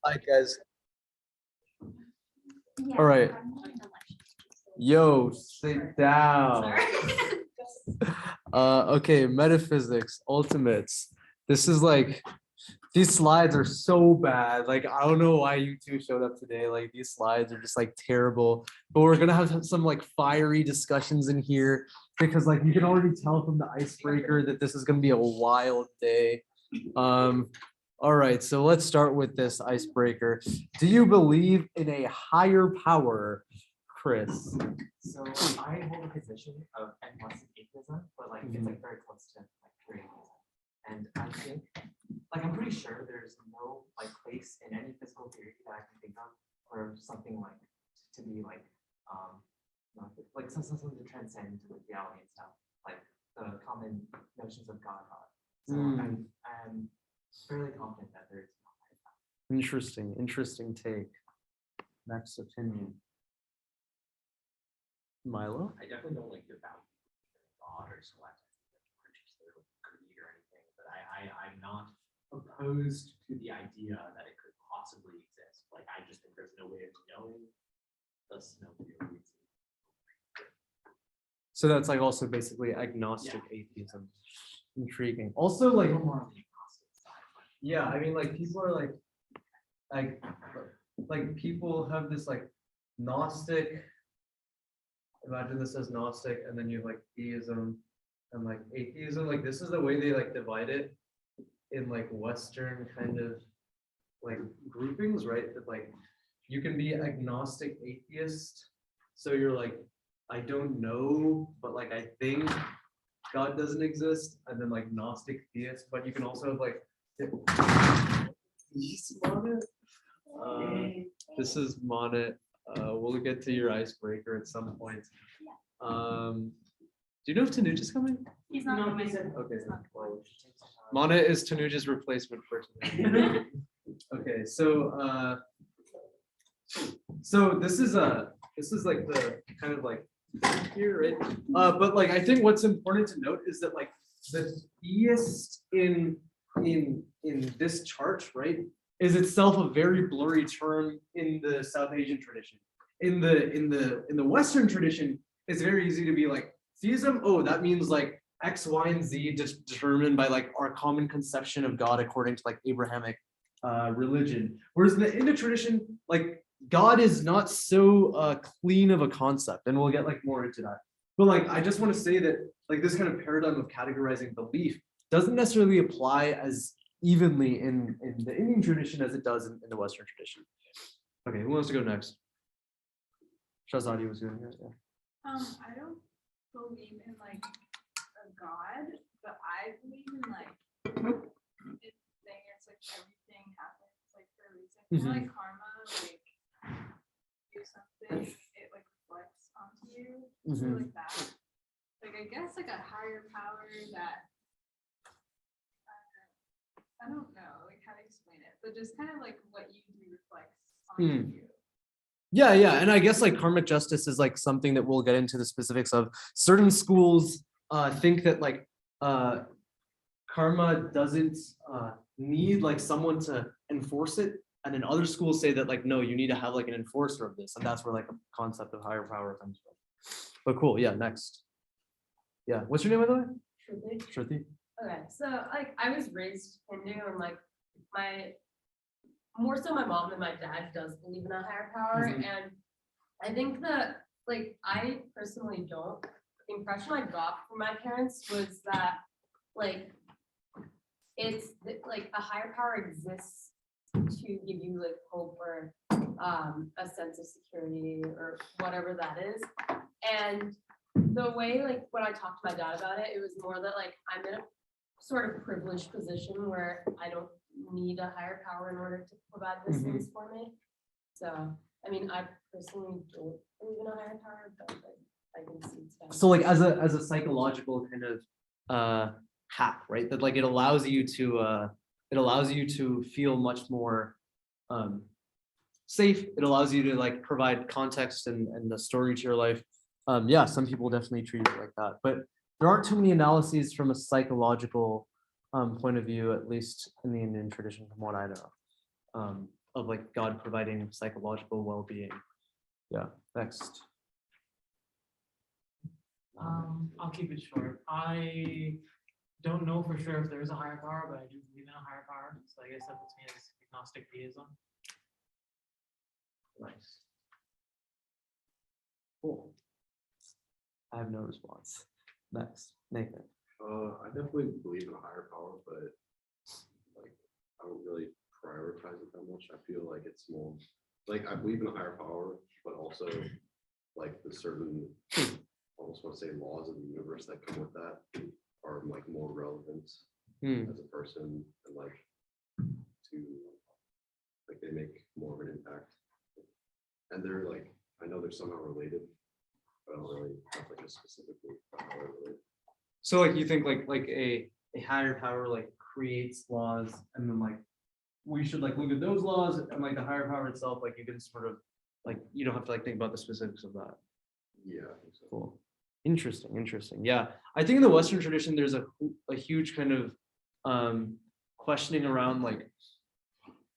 Hi guys. All right. Yo, sit down. Okay, metaphysics, ultimates. This is like, these slides are so bad. Like, I don't know why you two showed up today. Like, these slides are just like terrible. But we're gonna have some like fiery discussions in here because like you can already tell from the icebreaker that this is gonna be a wild day. All right, so let's start with this icebreaker. Do you believe in a higher power, Chris? So I hold a position of agnostic atheism, but like it's like very close to like pure atheism. And I think, like I'm pretty sure there's no like place in any physical theory that I can think of for something like to be like something to transcend like reality and stuff, like the common notions of God. So I'm fairly confident that there's no higher power. Interesting take. Next opinion. Milo? I definitely don't like the value of God or select particular creed or anything, but I'm not opposed to the idea that it could possibly exist. Like I just think there's no way of knowing, thus no theory. So that's like also basically agnostic atheism. Intriguing. Also like More on the agnostic side. yeah, I mean like people are like people have this like Gnostic. Imagine this as Gnostic, and then you have like theism and like atheism. Like this is the way they like divide it in like Western kind of like groupings, right? That like you can be agnostic atheist. So you're like, I don't know, but like I think God doesn't exist, and then like Gnostic theist, but you can also have like this is Monet. We'll get to your icebreaker at some point. Do you know if Tanuja's coming? He's not coming. Okay. Monet is Tanuja's replacement for today. Okay, so this is like the kind of like here, right? But like I think what's important to note is that like the theist in this chart, right, is itself a very blurry term in the South Asian tradition. In the Western tradition, it's very easy to be like theism. Oh, that means like X, Y, and Z determined by like our common conception of God according to like Abrahamic religion. Whereas in the Hindu tradition, like God is not so clean of a concept, and we'll get like more into that. But like I just want to say that like this kind of paradigm of categorizing belief doesn't necessarily apply as evenly in the Indian tradition as it does in the Western tradition. Okay, who wants to go next? Shazadi was doing it. Yeah. I don't believe in like a God, but I believe in like it's thing. It's like everything happens like for a reason. You know, like karma, like do something, it like reflects onto you. So like that. Like I guess like a higher power that I don't know like how to explain it, but just kind of like what you do reflects onto you. Yeah, and I guess like karmic justice is like something that we'll get into the specifics of. Certain schools think that like karma doesn't need like someone to enforce it, and then other schools say that like no, you need to have like an enforcer of this, and that's where like a concept of higher power comes from. But cool, yeah. Next, yeah. What's your name by the way? Shruti. Okay, so like I was raised Hindu, and like more so my mom than my dad does believe in a higher power, and I think that like I personally don't. The impression I got from my parents was that like it's like a higher power exists to give you like hope or a sense of security or whatever that is. And the way like when I talked to my dad about it, it was more that like I'm in a sort of privileged position where I don't need a higher power in order to provide these things for me. So I mean I personally don't believe in a higher power, but like I can see it's So like as a psychological kind of hack, right? That like it allows you to feel much more safe. It allows you to like provide context and the story to your life. Yeah, some people definitely treat it like that, but there aren't too many analyses from a psychological point of view, at least in the Indian tradition, from what I know. like God providing psychological well-being. Yeah, next. I'll keep it short. I don't know for sure if there is a higher power, but I do believe in a higher power. So I guess that puts me as agnostic theism. Nice. Cool. I have no response. Next, Nathan. I definitely believe in a higher power, but like I don't really prioritize it that much. I feel like it's more like I believe in a higher power, but also like the certain I almost want to say laws of the universe that come with that are like more relevant as a person and like to like they make more of an impact. And they're like I know they're somehow related, but I don't really have like a specifically how they're related. So like you think like a higher power like creates laws and then like we should like look at those laws and like the higher power itself, like you can sort of like you don't have to like think about the specifics of that. Yeah, I think so. Cool. Interesting. Yeah. I think in the Western tradition, there's a huge kind of questioning around like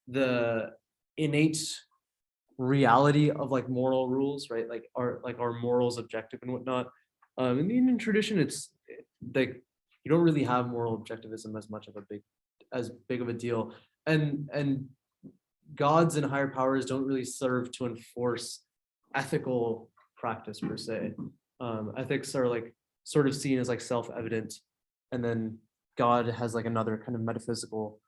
the innate reality of like moral rules, right? Like our morals objective and whatnot. In the Indian tradition, it's like you don't really have moral objectivism as much of as big of a deal. And gods and higher powers don't really serve to enforce ethical practice per se. Ethics are like sort of seen as like self-evident, and then God has like another kind of metaphysical,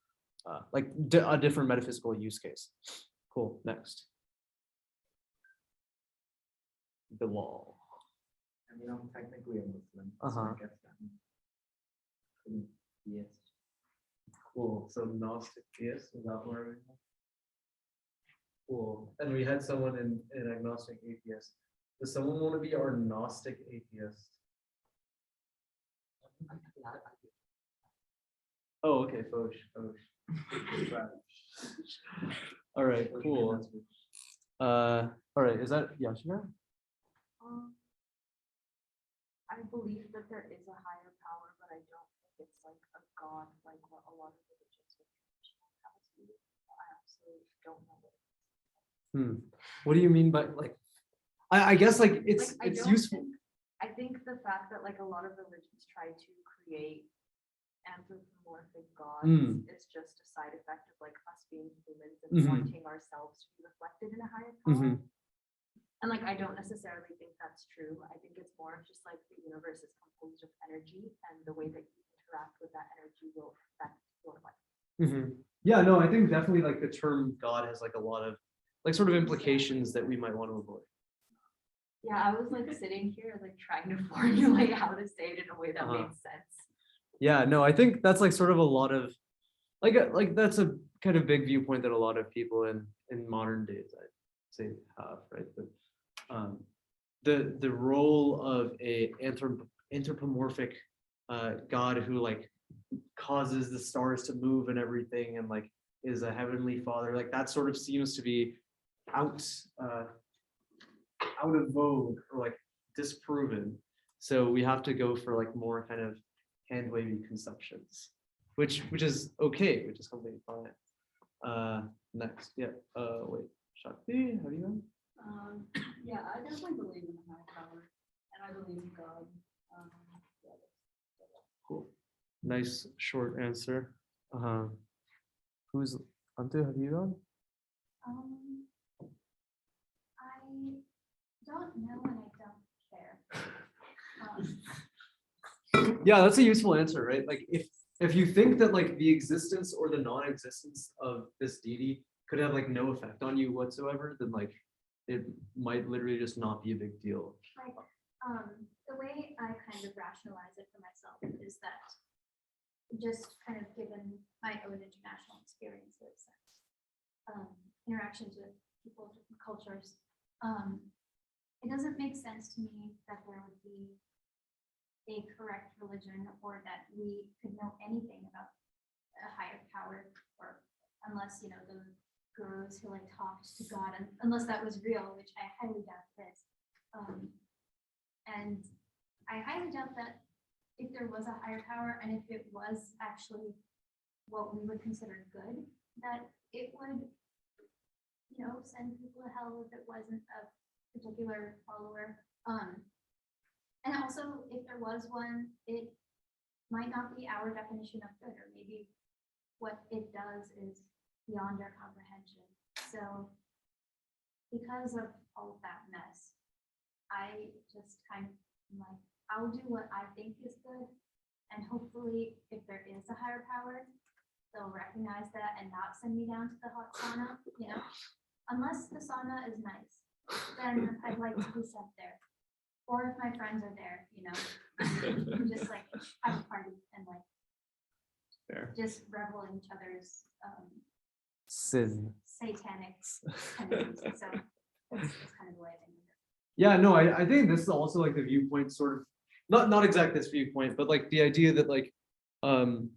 a different metaphysical use case. Cool. Next. The law. I mean, I'm technically a Muslim, so Uh-huh. I guess I'm yes. Cool. So Gnostic theist, is that where we are? Cool. And we had someone in agnostic atheist. Does someone want to be our Gnostic atheist? Oh, okay, Foch. All right, cool. All right, is that Yashina? I believe that there is a higher power, but I don't think it's like a god, like what a lot of religions would traditionally have us believe. I absolutely don't know what it is. What do you mean by like? I guess like it's Like, I don't useful. I think the fact that like a lot of religions try to create anthropomorphic gods is just a side effect of like us being humans and wanting ourselves to be reflected in a higher power. And like I don't necessarily think that's true. I think it's more of just like the universe is composed of energy, and the way that you interact with that energy will affect your life. Yeah, no, I think definitely like the term God has like a lot of like sort of implications that we might want to avoid. Yeah, I was like sitting here like trying to formulate how to say it in a way that made sense. Yeah, no, I think that's like sort of a lot of like that's a kind of big viewpoint that a lot of people in modern days I'd say have, right? But the role of a anthropomorphic God who like causes the stars to move and everything and like is a heavenly father, like that sort of seems to be out of vogue or like disproven. So we have to go for like more kind of hand wavy conceptions, which is okay, which is completely fine. Next, yeah. Wait, Shakti, have you gone? Yeah, I definitely believe in a higher power, and I believe in God. Cool. Nice short answer. Who's Antu? Have you gone? I don't know and I don't care. Yeah, that's a useful answer, right? Like if you think that like the existence or the non-existence of this deity could have like no effect on you whatsoever, then like it might literally just not be a big deal. Like, the way I kind of rationalize it for myself is that just kind of given my own international experiences and interactions with people of different cultures, it doesn't make sense to me that there would be a correct religion or that we could know anything about a higher power, or unless, you know, the gurus who like talked to God, and unless that was real, which I highly doubt it is. And I highly doubt that if there was a higher power and if it was actually what we would consider good, that it would send people to hell if it wasn't a particular follower. And also, if there was one, it might not be our definition of good, or maybe what it does is beyond our comprehension. So because of all of that mess, I just kind of like, I'll do what I think is good. And hopefully, if there is a higher power, they'll recognize that and not send me down to the hot sauna, Unless the sauna is nice, then I'd like to be sent there. Or if my friends are there, just like have a party and like Fair. just revel in each other's Sin. satanic tendencies. So that's kind of the way I think of it. Yeah, no, I think this is also like the viewpoint sort of, not exact this viewpoint, but like the idea that like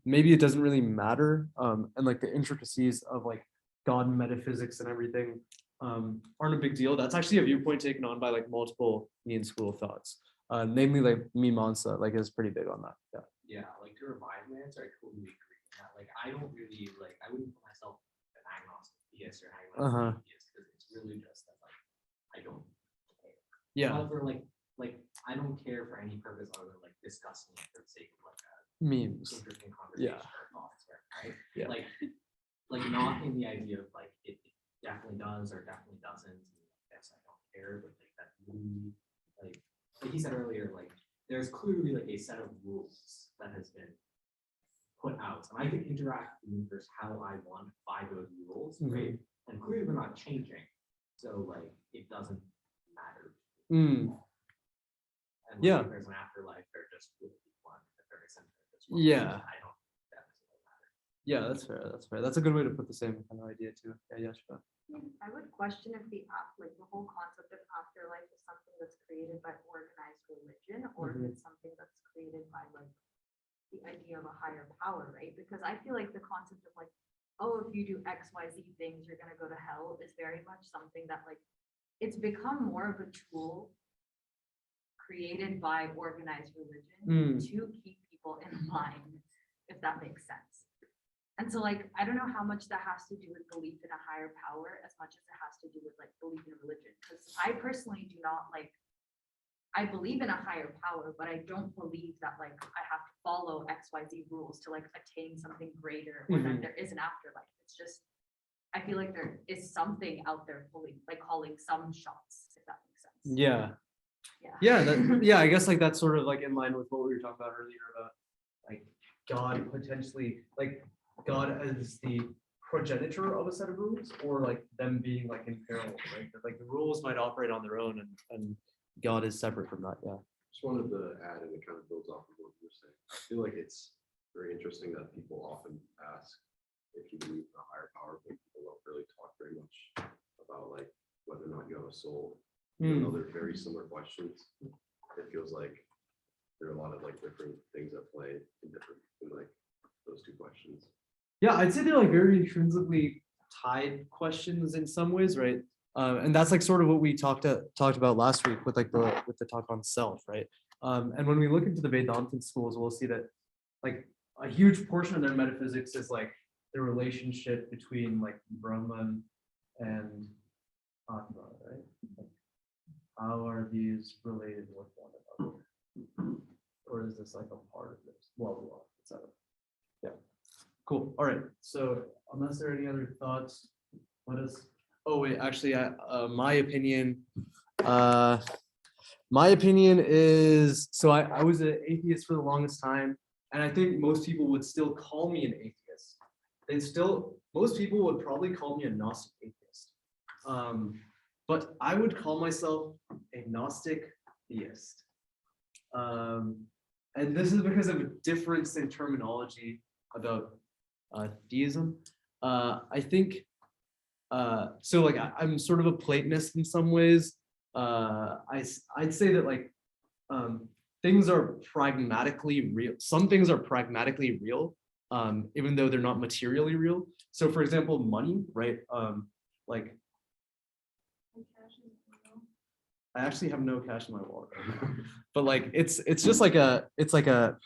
maybe it doesn't really matter, and like the intricacies of like God and metaphysics and everything aren't a big deal. That's actually a viewpoint taken on by like multiple Nean school of thoughts, namely like Mimamsa, like is pretty big on that. Yeah. Yeah, like to revise my answer, I totally agree with that. Like, I don't really like, I wouldn't put myself an agnostic theist or agnostic atheist, because it's really just that like I don't care. Yeah. However, like I don't care for any purpose other than like discussing it for the sake of like a Memes. interesting conversation Yeah. or thoughts, right? Yeah. Like not in the idea of like it definitely does or definitely doesn't. Yes, I don't care, but like that really like he said earlier, like there's clearly like a set of rules that has been put out, and I can interact with the universe how I want by those rules, right? And clearly they're not changing, so like it doesn't matter. Mm. And Yeah. if there's an afterlife, they're just with one at the very center. Yeah. I don't think that necessarily matter. Yeah, that's fair. That's fair. That's a good way to put the same kind of idea too. Yeah, Yashva. I would question if the whole concept of afterlife is something that's created by organized religion, or if it's something that's created by like the idea of a higher power, right? Because I feel like the concept of like, oh, if you do XYZ things, you're gonna go to hell is very much something that like it's become more of a tool created by organized religion to keep people in line, if that makes sense. And so like, I don't know how much that has to do with belief in a higher power as much as it has to do with like belief in religion. Because I personally do not like, I believe in a higher power, but I don't believe that like I have to follow XYZ rules to like attain something greater, or that there is an afterlife. It's just, I feel like there is something out there fully like calling some shots, if that makes sense. Yeah. Yeah. Yeah, I guess like that's sort of like in line with what we were talking about earlier about like God potentially, like God as the progenitor of a set of rules, or like them being like in parallel, right? That like the rules might operate on their own, and God is separate from that. Yeah. Just wanted to add, and it kind of builds off of what you were saying. I feel like it's very interesting that people often ask if you believe in a higher power, but people don't really talk very much about like whether or not you have a soul. Even though they're very similar questions, it feels like there are a lot of like different things at play in like those two questions. Yeah, I'd say they're like very intrinsically tied questions in some ways, right? And that's like sort of what we talked about last week with like the talk on self, right? And when we look into the Vedantin schools, we'll see that like a huge portion of their metaphysics is like the relationship between like Brahman and Atma, right? Like, how are these related with one another? Or is this like a part of this? Blah, blah, blah, etc. Yeah. Cool. All right. So unless there are any other thoughts, let us. Oh wait, actually, my opinion is, so I was an atheist for the longest time, and I think most people would still call me an atheist. Most people would probably call me a Gnostic atheist. But I would call myself a Gnostic theist. And this is because of a difference in terminology about theism. I think, so like I'm sort of a Platonist in some ways. I'd say that like things are pragmatically real. Some things are pragmatically real, even though they're not materially real. So for example, money, right? Like I actually have no cash in my wallet right now. But like it's just like it's like a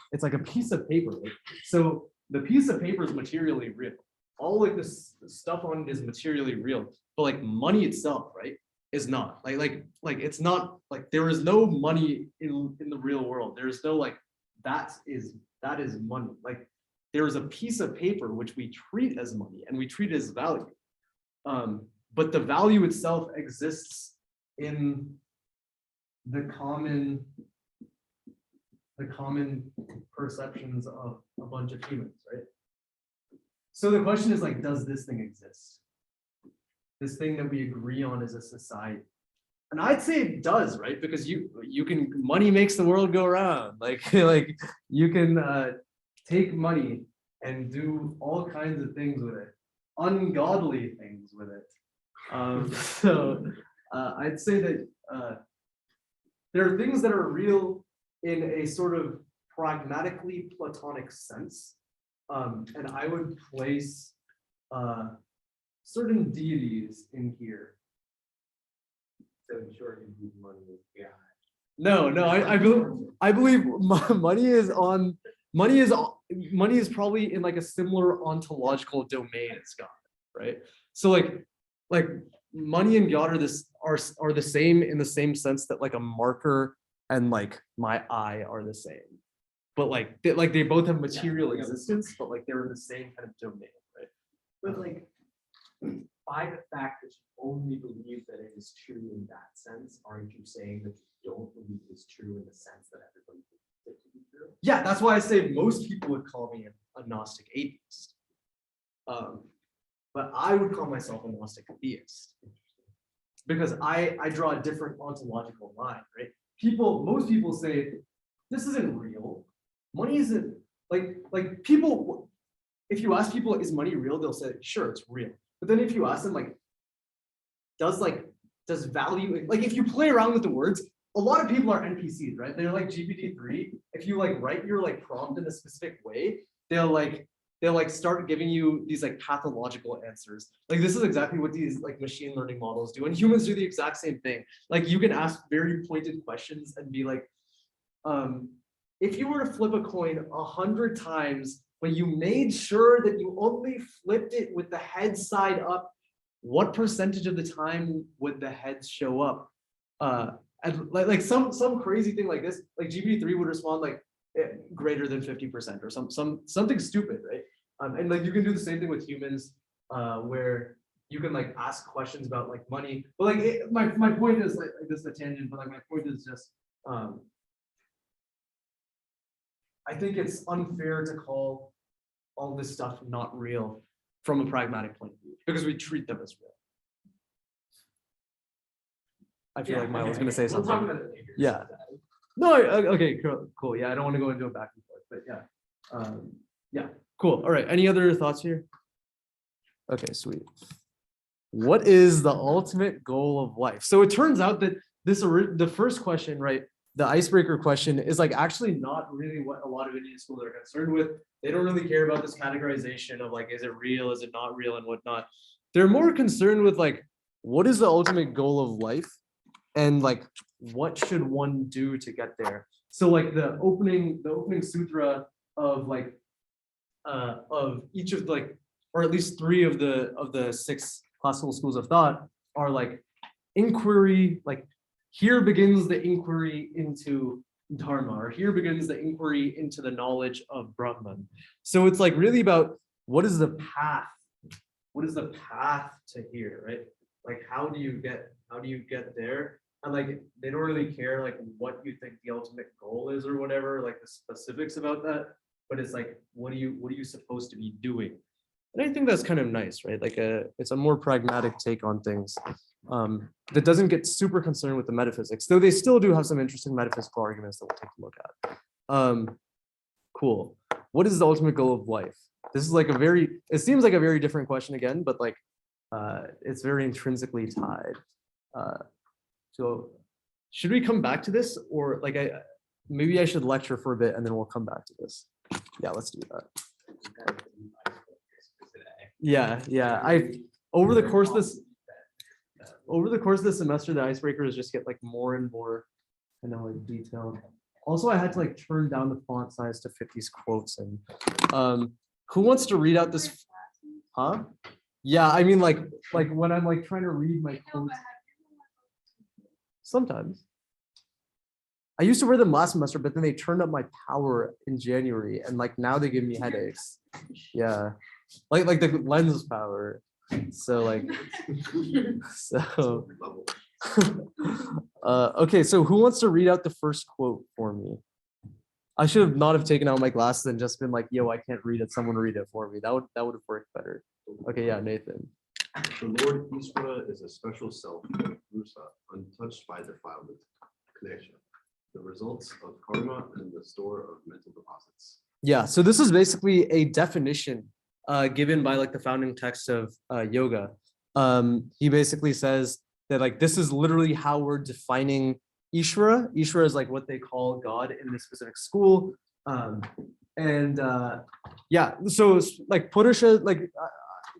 piece of paper. Right? So the piece of paper is materially real. all like this stuff on it is materially real, but like money itself, right, is not. Like it's not like there is no money in the real world. There is no like that is money. Like there is a piece of paper which we treat as money and we treat as value. But the value itself exists in the common perceptions of a bunch of humans, right? So the question is like, does this thing exist? This thing that we agree on as a society. And I'd say it does, right? Because you can, money makes the world go round. Like you can take money and do all kinds of things with it, ungodly things with it. So I'd say that there are things that are real in a sort of pragmatically Platonic sense. And I would place certain deities in here. So in short, you use money as God. No, I believe money is probably in like a similar ontological domain as God, right? So like money and God are the same in the same sense that like a marker and like my eye are the same, but like they both have material existence, but like they're in the same kind of domain, right? But like, by the fact that you only believe that it is true in that sense, aren't you saying that you don't believe it is true in the sense that everybody believes it to be true? Yeah, that's why I say most people would call me a Gnostic atheist. But I would call myself a Gnostic theist. Because I draw a different ontological line, right? Most people say, this isn't real. Money isn't, like people, if you ask people, is money real? They'll say, sure, it's real. But then if you ask them, like, does value, like if you play around with the words, a lot of people are NPCs, right? They're like GPT-3. If you like write your like prompt in a specific way, they'll start giving you these like pathological answers. Like this is exactly what these like machine learning models do. And humans do the exact same thing. Like you can ask very pointed questions and be like, if you were to flip a coin 100 times, but you made sure that you only flipped it with the head side up, what percentage of the time would the heads show up? And like some crazy thing like this, like GPT-3 would respond like greater than 50% or something stupid, right? And like you can do the same thing with humans, where you can like ask questions about like money. But like my point is like this is a tangent, but like my point is just I think it's unfair to call all this stuff not real from a pragmatic point of view because we treat them as real. I feel like Milo was going to say something. We'll talk about it later. Yeah. No, okay, cool. Yeah, I don't want to go into a back and forth, but yeah. Yeah, cool. All right, any other thoughts here? Okay, sweet. What is the ultimate goal of life? So it turns out that the first question, right, the icebreaker question is like actually not really what a lot of Indian schools are concerned with. They don't really care about this categorization of like, is it real, is it not real, and whatnot. They're more concerned with like, what is the ultimate goal of life? And like, what should one do to get there? So like the opening sutra of like of each of like, or at least 3 of the 6 classical schools of thought are like inquiry, like here begins the inquiry into dharma, or here begins the inquiry into the knowledge of Brahman. So it's like really about what is the path? What is the path to here, right? Like how do you get there? And like they don't really care like what you think the ultimate goal is or whatever, like the specifics about that, but it's like what are you supposed to be doing? And I think that's kind of nice, right? Like it's a more pragmatic take on things that doesn't get super concerned with the metaphysics, though they still do have some interesting metaphysical arguments that we'll take a look at. Cool. What is the ultimate goal of life? This is like it seems like a very different question again, but like it's very intrinsically tied. So should we come back to this, or like maybe I should lecture for a bit and then we'll come back to this. Yeah, let's do that. Yeah. Over the course of this semester, the icebreakers just get like more and more like detailed. Also, I had to like turn down the font size to fit these quotes in. Who wants to read out this? Huh? Yeah, I mean like when I'm like trying to read my No, quotes. but have you Sometimes. I used to wear them last semester, but then they turned up my power in January, and like now they give me headaches. Yeah, like the lens power. So like, so. Level. Okay, so who wants to read out the first quote for me? I should have not have taken out my glasses and just been like, "Yo, I can't read it. Someone read it for me." That would have worked better. Okay, yeah, Nathan. The Lord Ishvara is a special self, Rusa, untouched by defilement, connection, the results of karma and the store of mental deposits. Yeah, so this is basically a definition given by like the founding text of yoga. He basically says that like this is literally how we're defining Ishvara. Ishvara is like what they call God in this specific school. Yeah, so like Purusha,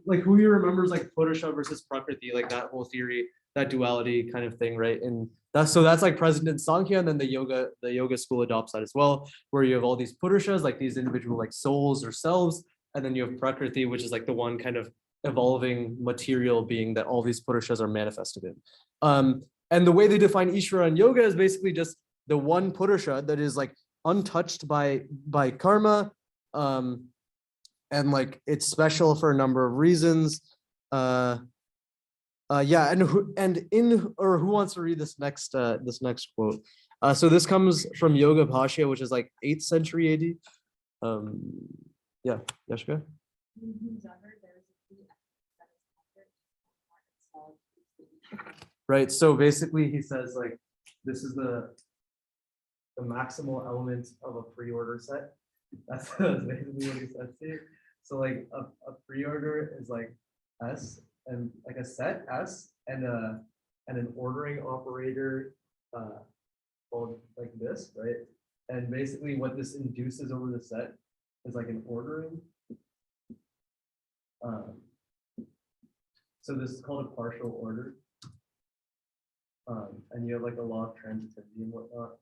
like who you remembers like Purusha versus Prakriti, like that whole theory, that duality kind of thing, right? And that's like present in Sankhya, and then the yoga school adopts that as well, where you have all these Purushas, like these individual like souls or selves, and then you have Prakriti, which is like the one kind of evolving material being that all these Purushas are manifested in. And the way they define Ishvara in yoga is basically just the one Purusha that is like untouched by karma, and like it's special for a number of reasons. Yeah, and who wants to read this next quote? So this comes from Yoga Bhashya, which is like 8th century AD. Yeah, Yashika. Right. So basically, he says like this is the maximal element of a pre-order set. That's basically what he says here. So like a pre-order is like S, and like a set S, and an ordering operator called like this, right? And basically what this induces over the set is like an ordering. So this is called a partial order. And you have like a law of transitivity and whatnot.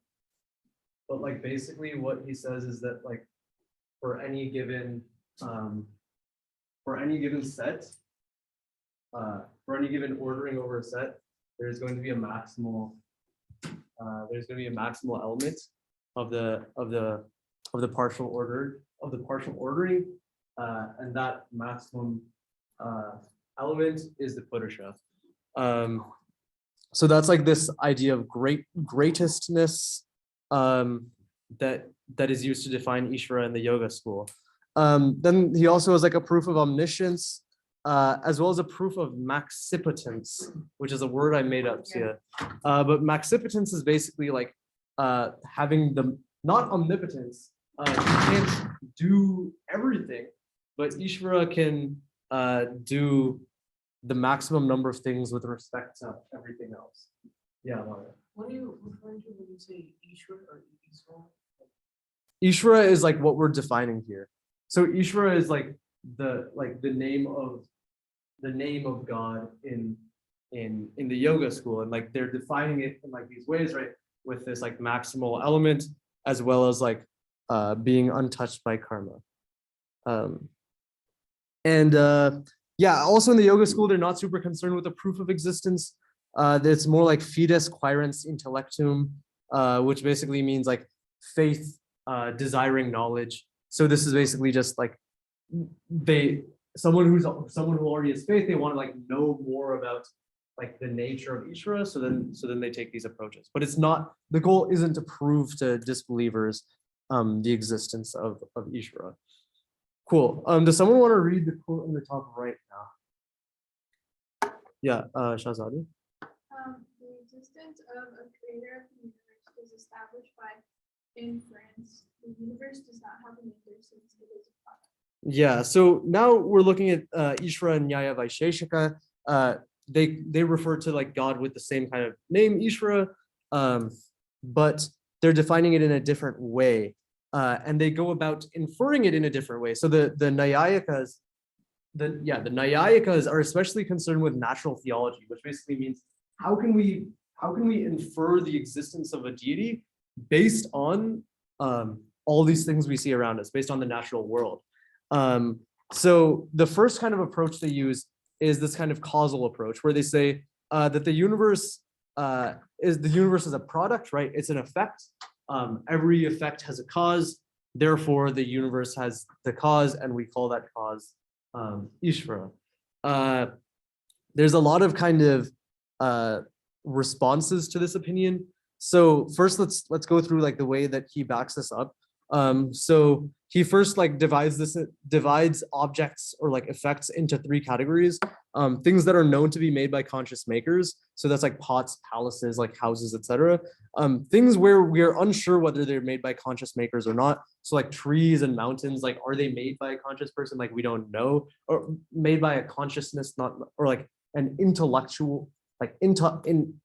But like basically what he says is that like for any given set, for any given ordering over a set, there's going to be a maximal element of the partial ordering, and that maximum element is the Purusha. So that's like this idea of greatestness that is used to define Ishvara in the yoga school. Then he also has like a proof of omniscience, as well as a proof of maxipotence, which is a word I made up. Yeah. But maxipotence is basically like having the not omnipotence. You can't do everything, but Ishvara can do the maximum number of things with respect to everything else. Yeah, Mario. What are you referring to when you say Ishvara or Ishvara? Ishvara is like what we're defining here. So Ishvara is like the name of God in the yoga school, and like they're defining it in like these ways, right? With this like maximal element, as well as like being untouched by karma. Yeah, also in the yoga school, they're not super concerned with the proof of existence. It's more like fides quaerens intellectum, which basically means like faith desiring knowledge. So this is basically just like someone who already has faith, they want to like know more about like the nature of Ishvara. So then they take these approaches. But it's not, the goal isn't to prove to disbelievers the existence of Ishvara. Cool. Does someone want to read the quote on the top right now? Yeah, Shahzadi. The existence of a creator of the universe is established by inference. The universe does not have an existence, it is a product. Yeah, so now we're looking at Ishvara and Nyaya Vaisheshika. They refer to like God with the same kind of name, Ishvara, but they're defining it in a different way. And they go about inferring it in a different way. So the Nyayikas, the Nyayikas are especially concerned with natural theology, which basically means how can we infer the existence of a deity based on all these things we see around us, based on the natural world. So the first kind of approach they use is this kind of causal approach, where they say that the universe is a product, right? It's an effect. Every effect has a cause. Therefore, the universe has the cause, and we call that cause Ishvara. There's a lot of kind of responses to this opinion. So first, let's go through like the way that he backs this up. So he first like divides objects or like effects into three categories. Things that are known to be made by conscious makers. So that's like pots, palaces, like houses, etc. Things where we are unsure whether they're made by conscious makers or not. So like trees and mountains, like are they made by a conscious person? Like we don't know, or made by a consciousness, not, or like an intellectual, like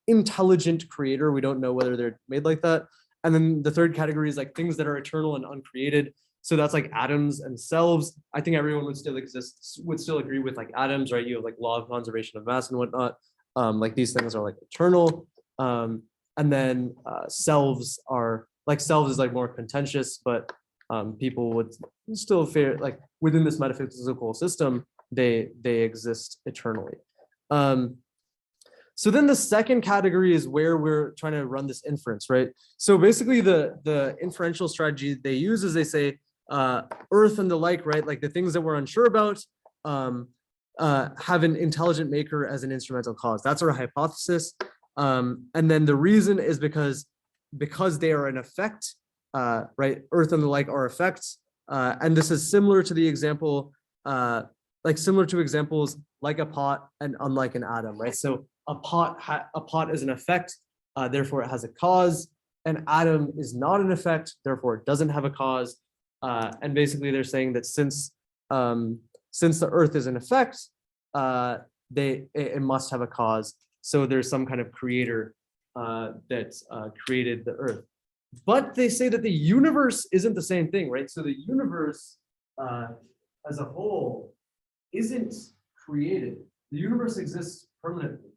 intelligent creator. We don't know whether they're made like that. And then the third category is like things that are eternal and uncreated. So that's like atoms and selves. I think everyone would still agree with like atoms, right? You have like law of conservation of mass and whatnot. Like these things are like eternal. And then selves is like more contentious, but people would still fear like within this metaphysical system, they exist eternally. So then the second category is where we're trying to run this inference, right? So basically the inferential strategy they use is they say earth and the like, right? Like the things that we're unsure about have an intelligent maker as an instrumental cause. That's our hypothesis. And then the reason is because they are an effect, right? Earth and the like are effects. And this is similar to the example, similar to examples like a pot and unlike an atom, right? So a pot is an effect, therefore it has a cause. An atom is not an effect, therefore it doesn't have a cause. And basically they're saying that since the earth is an effect, it must have a cause. So there's some kind of creator that created the earth. But they say that the universe isn't the same thing, right? So the universe as a whole isn't created. The universe exists permanently.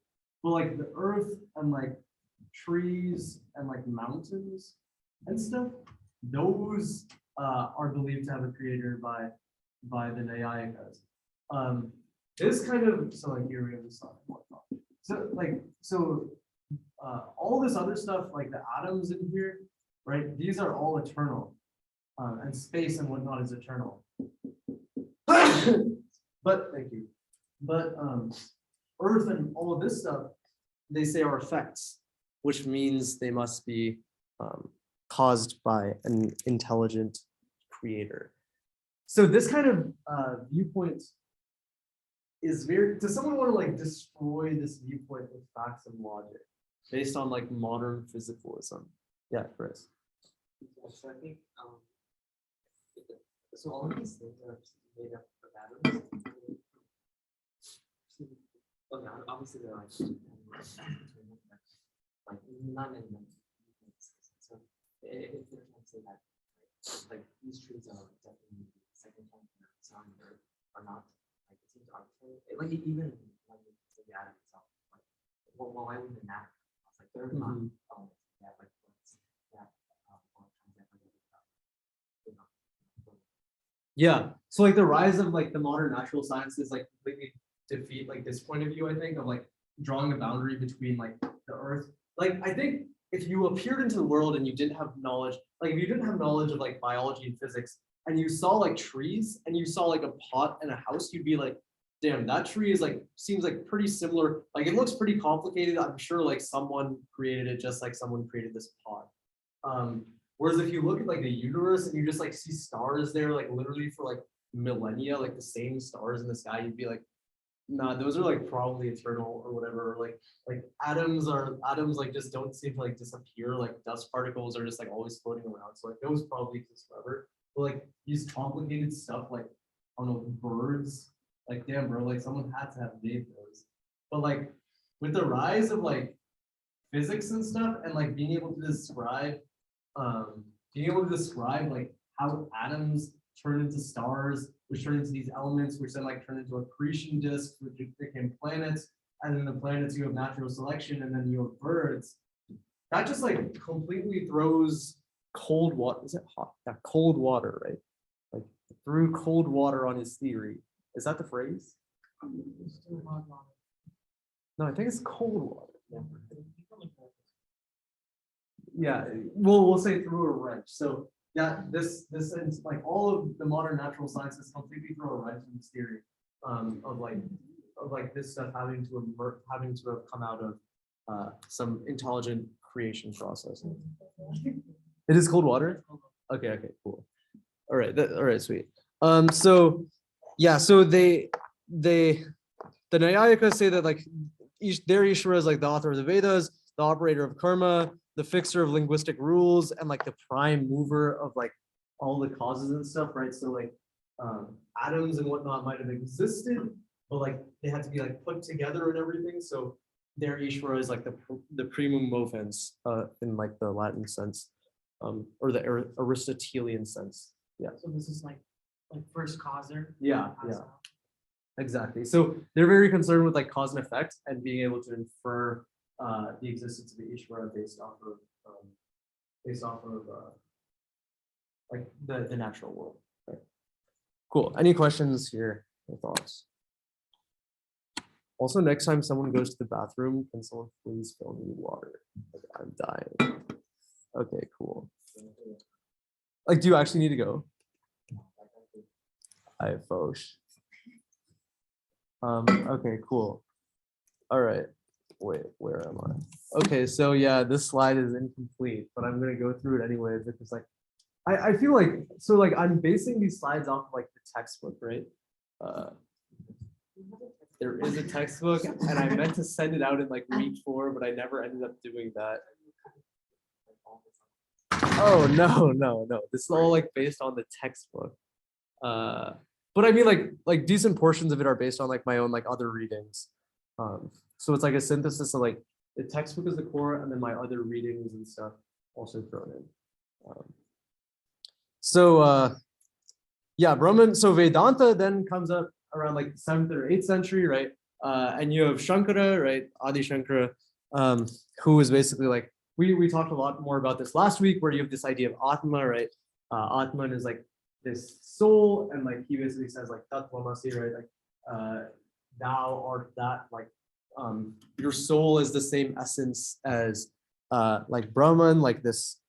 But like the earth and like trees and like mountains and stuff, those are believed to have a creator by the Nyayikas. This kind of, so like here we have the sun and whatnot. So all this other stuff, like the atoms in here, right? These are all eternal, and space and whatnot is eternal. But thank you. But earth and all of this stuff, they say are effects, which means they must be caused by an intelligent creator. So this kind of viewpoint is very, does someone want to like destroy this viewpoint with facts and logic based on like modern physicalism? Yeah, Chris. So I think so all of these things are made up of atoms. Well, no, obviously they're like not many. So if they're trying to say that like these trees are definitely second time sun or not, like it seems arbitrary. Like even like the atom itself, like well why wouldn't it matter? I was like they're not elements. Yeah, like that. Yeah. So like the rise of like the modern natural sciences like completely defeat like this point of view, I think, of like drawing a boundary between like the earth. Like I think if you appeared into the world and you didn't have knowledge, like if you didn't have knowledge of like biology and physics, and you saw like trees and you saw like a pot and a house, you'd be like, damn, that tree is like, seems like pretty similar. Like it looks pretty complicated. I'm sure like someone created it just like someone created this pot. Whereas if you look at like the universe and you just like see stars there, like literally for like millennia, like the same stars in the sky, you'd be like, nah, those are like probably eternal or whatever. Like atoms like just don't seem to like disappear. Like dust particles are just like always floating around. So like those probably exist forever. But like these complicated stuff, like I don't know, birds, like damn bro, like someone had to have made those. But like with the rise of like physics and stuff and like being able to describe like how atoms turn into stars, which turn into these elements, which then like turn into accretion disks, which became planets, and then the planets you have natural selection, and then you have birds. That just like completely throws cold water. Is it hot? Yeah, cold water, right? Like threw cold water on his theory. Is that the phrase? It's too hot water. No, I think it's cold water. Yeah, we'll say through a wrench. So yeah, this is like all of the modern natural sciences completely throw a wrench in this theory of like this stuff having to have come out of some intelligent creation process. It is cold water. Okay, cool. All right, sweet. So yeah, so the Nayayika say that like their Ishvara is like the author of the Vedas, the operator of karma, the fixer of linguistic rules, and like the prime mover of like all the causes and stuff, right? So like atoms and whatnot might have existed, but like they had to be like put together and everything. So their Ishvara is like the primum movens in like the Latin sense, or the Aristotelian sense. Yeah. So this is like first causer. Yeah. Exactly. So they're very concerned with like cause and effect and being able to infer the existence of the Ishvara based off of like the natural world. Right. Cool. Any questions here or thoughts? Also, next time someone goes to the bathroom, can someone please fill me water? Like, I'm dying. Okay, cool. Like, do you actually need to go? I have Foch. Okay, cool. All right. Wait, where am I? Okay, so yeah, this slide is incomplete, but I'm gonna go through it anyway because like I feel like so like I'm basing these slides off of like the textbook, right? There is a textbook, and I meant to send it out in like week 4, but I never ended up doing that. Oh no. This is all like based on the textbook. But I mean like decent portions of it are based on like my own like other readings. So it's like a synthesis of like the textbook is the core, and then my other readings and stuff also thrown in. Yeah, Brahman. So Vedanta then comes up around like the 7th or 8th century, right? And you have Shankara, right? Adi Shankara, who is basically like we talked a lot more about this last week, where you have this idea of Atma, right? Atman is like this soul, and like he basically says like Tatvamasi, right? Like thou art that, like your soul is the same essence as like Brahman, like this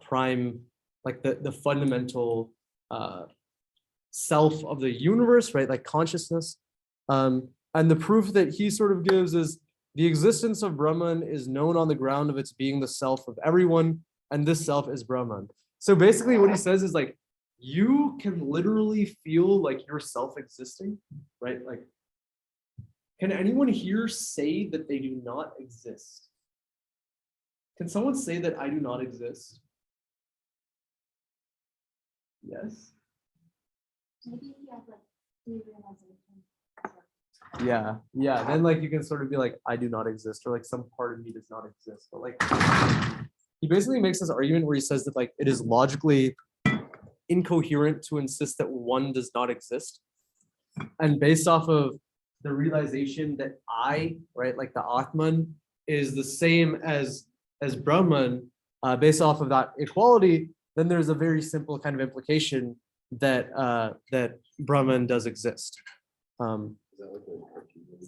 prime, like the fundamental self of the universe, right? Like consciousness. And the proof that he sort of gives is the existence of Brahman is known on the ground of its being the self of everyone, and this self is Brahman. So basically what he says is like, you can literally feel like you're self-existing, right? Like, can anyone here say that they do not exist? Can someone say that I do not exist? Yes? Maybe you have like derealization. Yeah. Then like you can sort of be like, I do not exist, or like some part of me does not exist. But like he basically makes this argument where he says that like it is logically incoherent to insist that one does not exist. And based off of the realization that I, right, like the Atman is the same as Brahman, based off of that equality, then there's a very simple kind of implication that that Brahman does exist. Is that like a Cartesian?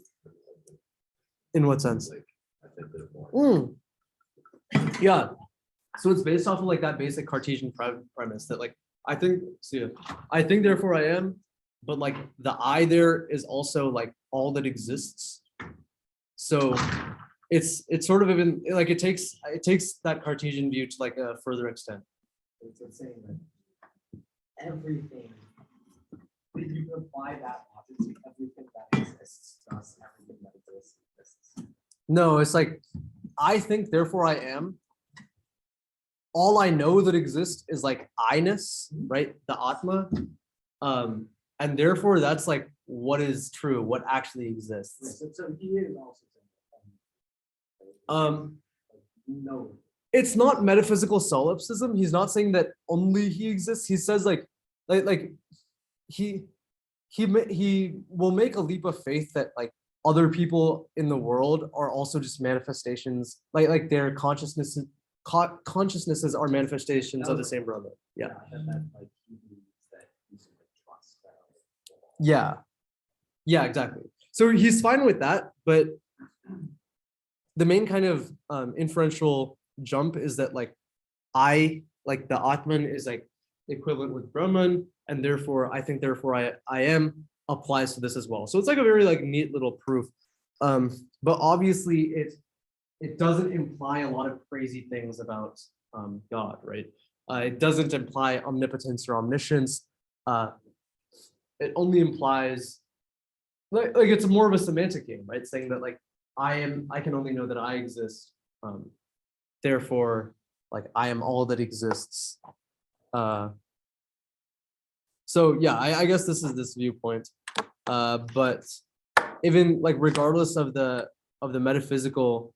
In what sense? Like, I think that Yeah. So it's based off of like that basic Cartesian premise that like I think therefore I am, but like the I there is also like all that exists. So it's sort of even like it takes that Cartesian view to like a further extent. It's saying that everything, if you apply that logic to everything that exists, thus everything that exists. No, it's like I think therefore I am. All I know that exists is like I-ness, right? The Atma. And therefore that's like what is true, what actually exists. So he is also saying no. It's not metaphysical solipsism. He's not saying that only he exists. He says like he will make a leap of faith that like other people in the world are also just manifestations, like their consciousnesses are manifestations of the same Brahman. Yeah. That like he believes that he's like trust. Yeah, yeah, exactly. So he's fine with that, but the main kind of inferential jump is that like like the Atman is like equivalent with Brahman, and therefore I think therefore I am applies to this as well. So it's like a very like neat little proof. But obviously it doesn't imply a lot of crazy things about God, right? It doesn't imply omnipotence or omniscience. It only implies like it's more of a semantic game, right? Saying that like I can only know that I exist. Therefore, like I am all that exists. So yeah, I guess this is this viewpoint. But even like regardless of the metaphysical,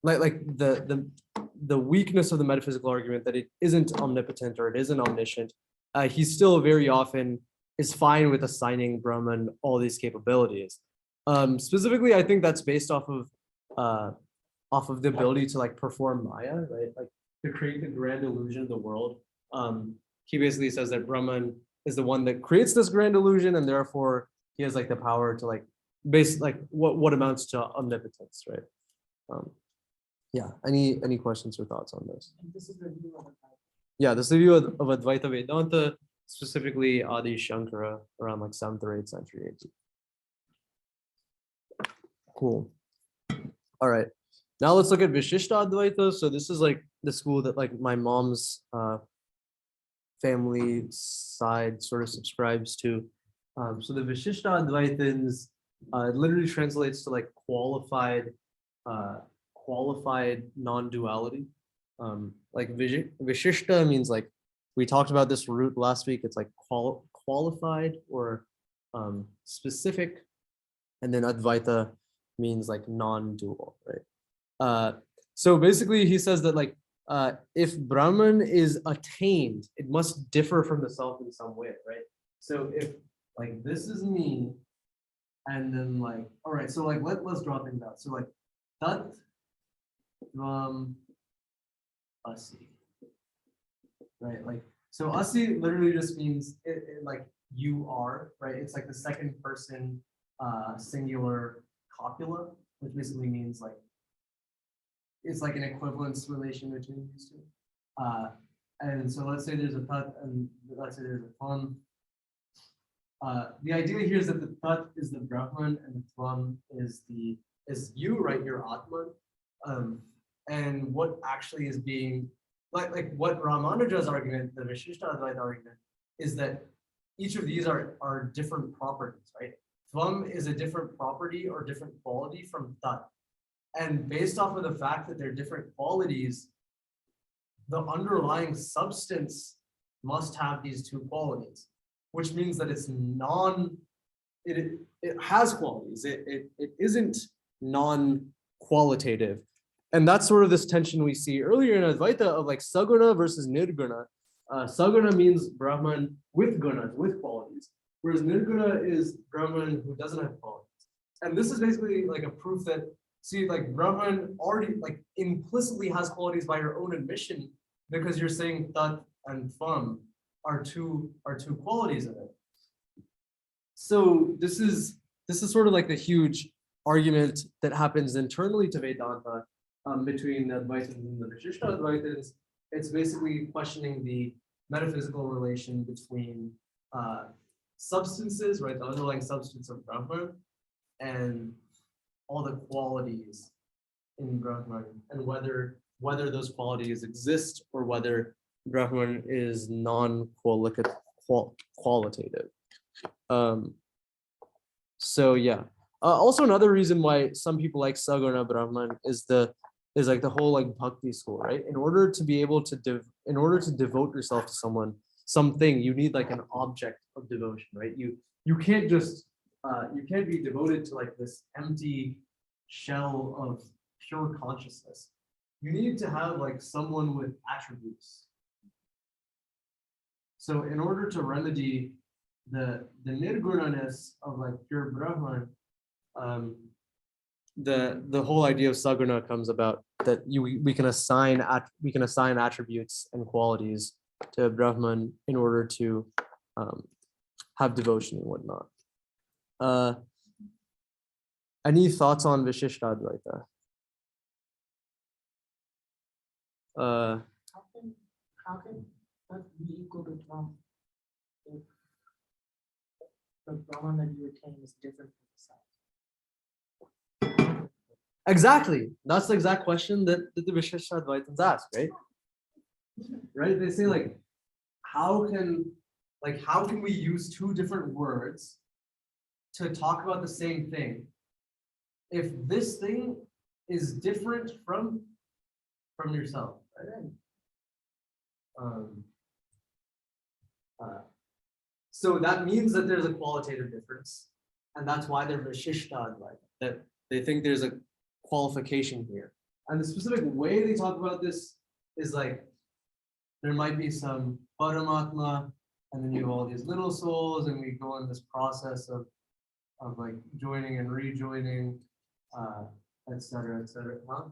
like the weakness of the metaphysical argument that it isn't omnipotent or it isn't omniscient, he still very often is fine with assigning Brahman all these capabilities. Specifically, I think that's based off of the ability to like perform Maya, right? Like to create the grand illusion of the world. He basically says that Brahman is the one that creates this grand illusion, and therefore he has like the power to like like what amounts to omnipotence, right? Yeah. Any questions or thoughts on this? And this is the view of the type. Yeah, this is the view of Advaita Vedanta, specifically Adi Shankara around like 7th or 8th century AD. Cool. All right. Now let's look at Vishishta Advaita. So this is like the school that like my mom's family side sort of subscribes to. So the Vishishta Advaitins literally translates to like qualified non-duality. Like Vishishta means like, we talked about this root last week. It's like qualified or specific, and then Advaita means like non-dual, right? So basically he says that like if Brahman is attained, it must differ from the self in some way, right? So if like this is me, and then like, all right, so like let's draw things out. So like Tat Asi, right? Like so Asi literally just means like you are, right? It's like the second person singular copula, which basically means like it's like an equivalence relation between these two. And so let's say there's a Tat and let's say there's a Tvam. The idea here is that the Tat is the Brahman and the Tvam is you, right? Your Atman. And what actually is being like what Ramanuja's argument, the Vishishta Advaita argument, is that each of these are different properties, right? Tvam is a different property or different quality from Tat. And based off of the fact that they're different qualities, the underlying substance must have these two qualities, which means that it's it has qualities. It isn't non-qualitative. And that's sort of this tension we see earlier in Advaita of like Saguna versus Nirguna. Saguna means Brahman with gunas, with qualities, whereas Nirguna is Brahman who doesn't have qualities. And this is basically like a proof that, see, like Brahman already like implicitly has qualities by your own admission, because you're saying Tat and Tvam are two qualities of it. So this is sort of like the huge argument that happens internally to Vedanta between the Advaitins and the Vishishta Advaitins. It's basically questioning the metaphysical relation between substances, right? The underlying substance of Brahman and all the qualities in Brahman, and whether those qualities exist or whether Brahman is non-qualitative. So yeah. Also another reason why some people like Saguna Brahman is like the whole like bhakti school, right? In order to be able to devote yourself to something, you need like an object of devotion, right? You can't just you can't be devoted to like this empty shell of pure consciousness. You need to have like someone with attributes. So in order to remedy the nirgunaness of like pure Brahman, the whole idea of Saguna comes about, that we can assign attributes and qualities to Brahman in order to have devotion and whatnot. Any thoughts on Vishishta Advaita? How can that be equal to Brahman? If the Brahman that you attain is different from the self. Exactly. That's the exact question that the Vishishta Advaitins ask, right? Right? They say like, how can we use two different words to talk about the same thing if this thing is different from yourself, right? So that means that there's a qualitative difference, and that's why they're Vishishta Advaita, that they think there's a qualification here. And the specific way they talk about this is like, there might be some Paramatma, and then you have all these little souls, and we go in this process of like joining and rejoining, et cetera, et cetera. Huh?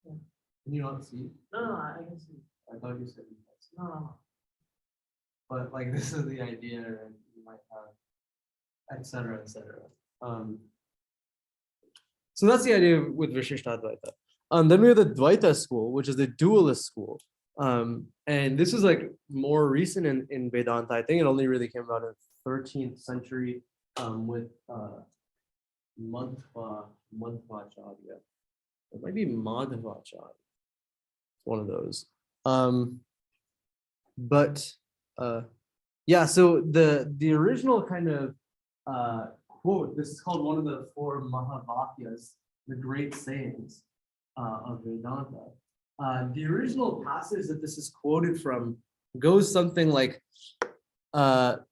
Yeah. Can you not see? No, I can see. I thought you said you could see. No. But like this is the idea, and you might have, et cetera, et cetera. So that's the idea with Vishishta Advaita. Then we have the Dvaita school, which is the dualist school. And this is like more recent in Vedanta. I think it only really came out in the 13th century with Madhvacharya. It might be Madhvacharya. One of those. Yeah, so the original kind of quote, this is called one of the 4 Mahavakyas, the great sayings of Vedanta. The original passage that this is quoted from goes something like Satma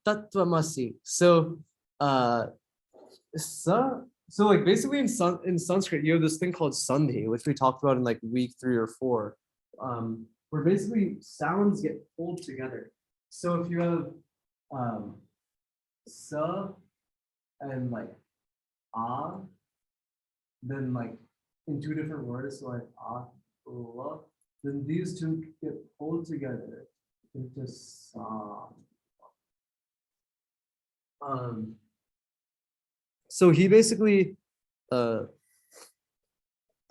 Tattvamasi. So like basically in Sanskrit, you have this thing called Sandhi, which we talked about in like week 3 or 4, where basically sounds get pulled together. So if you have sa and like then like in 2 different words, so like la, then these 2 get pulled together into sa. So he basically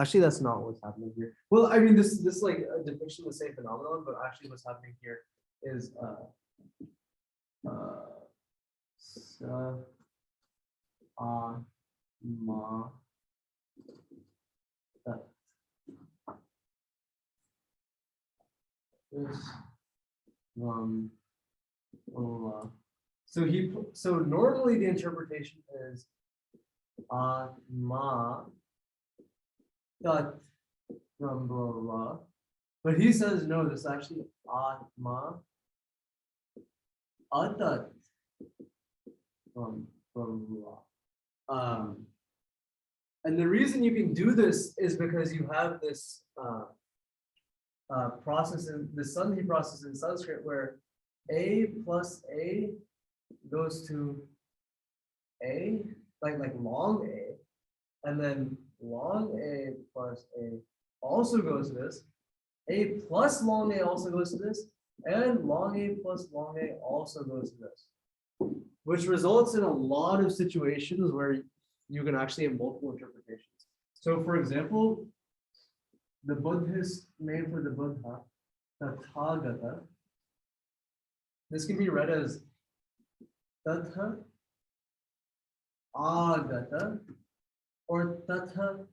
actually that's not what's happening here. Well, I mean this like a depiction of the same phenomenon, but actually what's happening here is sa ma that is so normally the interpretation is ma that from blah blah, but he says no, this is actually atma atat from blah. And the reason you can do this is because you have this process in the Sandhi process in Sanskrit where A plus A goes to A, like long A, and then long A plus A also goes to this, A plus long A also goes to this, and long A plus long A also goes to this, which results in a lot of situations where you can actually have multiple interpretations. So for example, the Buddhist name for the Buddha, Tathagata, this can be read as Tatha Agata or Tatha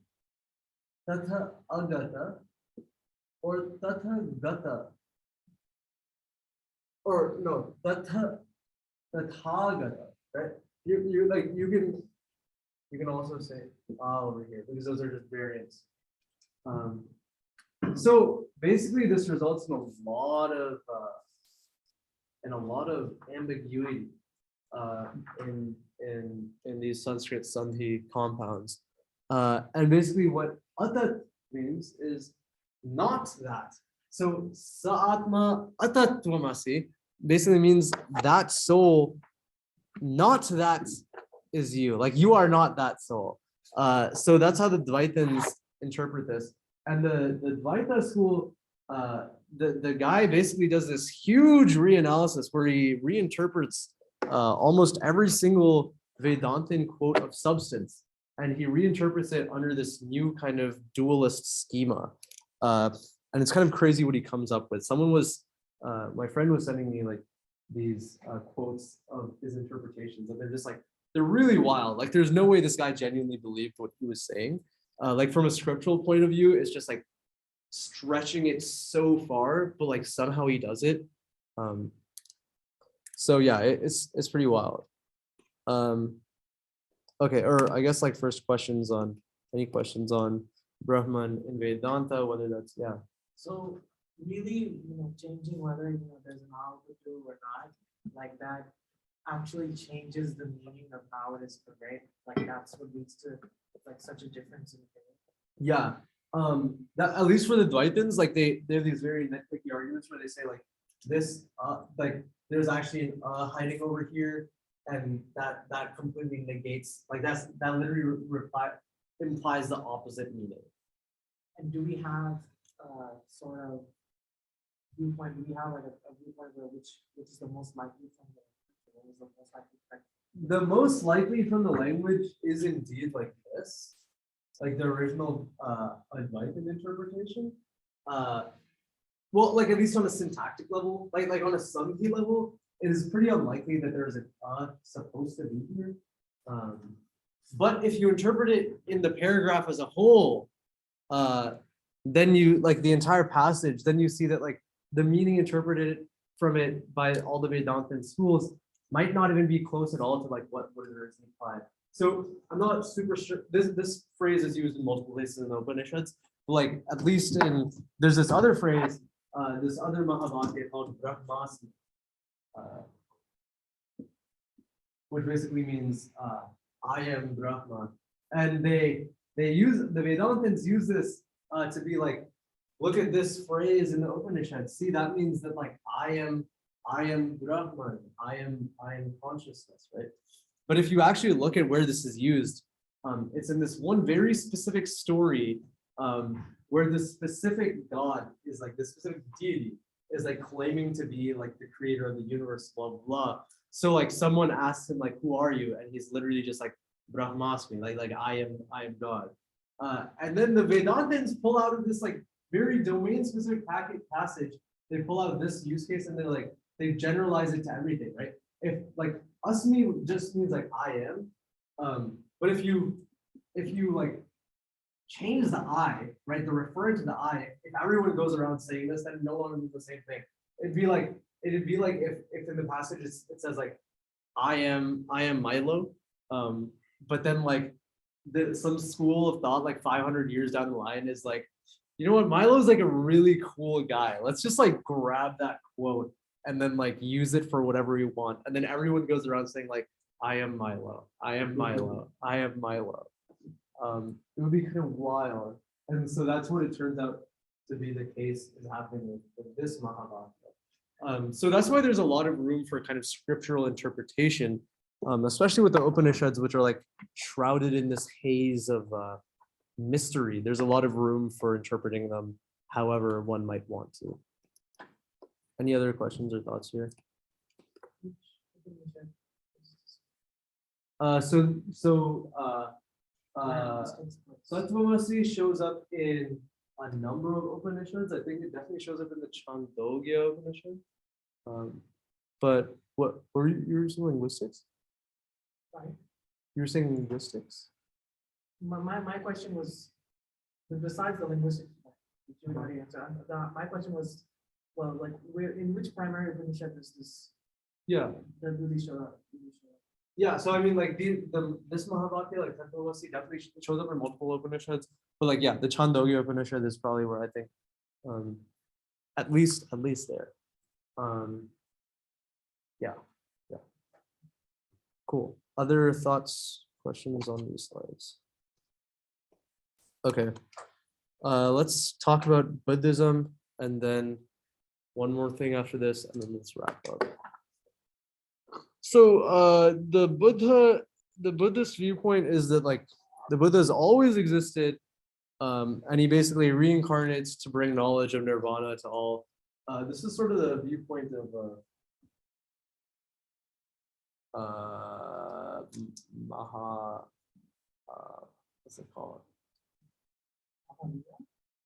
Agata or Tatha Gata, or no, Tathagata, right? You can also say over here because those are just variants. So basically, this results in a lot of ambiguity in these Sanskrit Sandhi compounds. And basically, what atat means is not that. So sa'atma atatvamasi basically means that soul, not that is you. Like you are not that soul. So that's how the Dvaitins interpret this. And the Dvaita school, the guy basically does this huge reanalysis where he reinterprets almost every single Vedantin quote of substance, and he reinterprets it under this new kind of dualist schema. And it's kind of crazy what he comes up with. My friend was sending me like these quotes of his interpretations, and they're just like, they're really wild. Like there's no way this guy genuinely believed what he was saying. Like from a scriptural point of view, it's just like stretching it so far, but like somehow he does it. So yeah, it's pretty wild. Okay, or I guess like first any questions on Brahman and Vedanta, whether that's, yeah. So really, changing whether, there's an Alpha or not, like that actually changes the meaning of how it is conveyed. Like that's what leads to like such a difference in opinion. Yeah. That at least for the Dvaitins, like they have these very nitpicky arguments where they say like this, like there's actually an hiding over here, and that completely negates, like that literally implies the opposite meaning. And do we have sort of viewpoint? Do we have like a viewpoint where which is the most likely from the most likely? The most likely from the language is indeed like this, like the original Advaitin interpretation. Well, like at least on a syntactic level, like on a Samkhya level, it is pretty unlikely that there's a supposed to be here. But if you interpret it in the paragraph as a whole, then you like the entire passage, then you see that like the meaning interpreted from it by all the Vedantin schools might not even be close at all to like what is originally implied. So I'm not super sure. This phrase is used in multiple places in the Upanishads. Like at least there's this other phrase, this other Mahavakya called Brahmasmi, which basically means I am Brahman. And the Vedantins use this to be like, look at this phrase in the Upanishad. See, that means that like I am Brahman. I am consciousness, right? But if you actually look at where this is used, it's in this one very specific story where the specific God is like the specific deity is like claiming to be like the creator of the universe, blah blah. So like someone asks him like, who are you? And he's literally just like Brahmasmi, like I am God. And then the Vedantins pull out of this like very domain specific passage, they pull out this use case and they're like, they generalize it to everything, right? If like asmi just means like I am, but if you like change the I, right, the referring to the I, if everyone goes around saying this, then no longer means the same thing. It'd be like if in the passage it says like I am Milo, but then like some school of thought like 500 years down the line is like, you know what, Milo's like a really cool guy. Let's just like grab that quote and then like use it for whatever we want. And then everyone goes around saying like, I am Milo, I am Milo, I am Milo. It would be kind of wild. And so that's what it turns out to be the case is happening with this Mahabharata. So that's why there's a lot of room for kind of scriptural interpretation, especially with the Upanishads, which are like shrouded in this haze of mystery. There's a lot of room for interpreting them however one might want to. Any other questions or thoughts here? Sattvamasi shows up in a number of Upanishads. I think it definitely shows up in the Chandogya Upanishad. But what were you saying, linguistics? Sorry? You were saying linguistics? My question was, besides the linguistics, which you already answered, my question was, well, like in which primary Upanishad does this? Yeah. Do these show up? Yeah, so I mean, like this Mahabharata, like Tattvamasi, definitely shows up in multiple Upanishads. But like, yeah, the Chandogya Upanishad is probably where I think, at least there. Yeah. Cool. Other thoughts, questions on these slides? Okay. Let's talk about Buddhism and then one more thing after this, and then let's wrap up. So the Buddhist viewpoint is that like the Buddha has always existed, and he basically reincarnates to bring knowledge of nirvana to all. This is sort of the viewpoint of what's it called?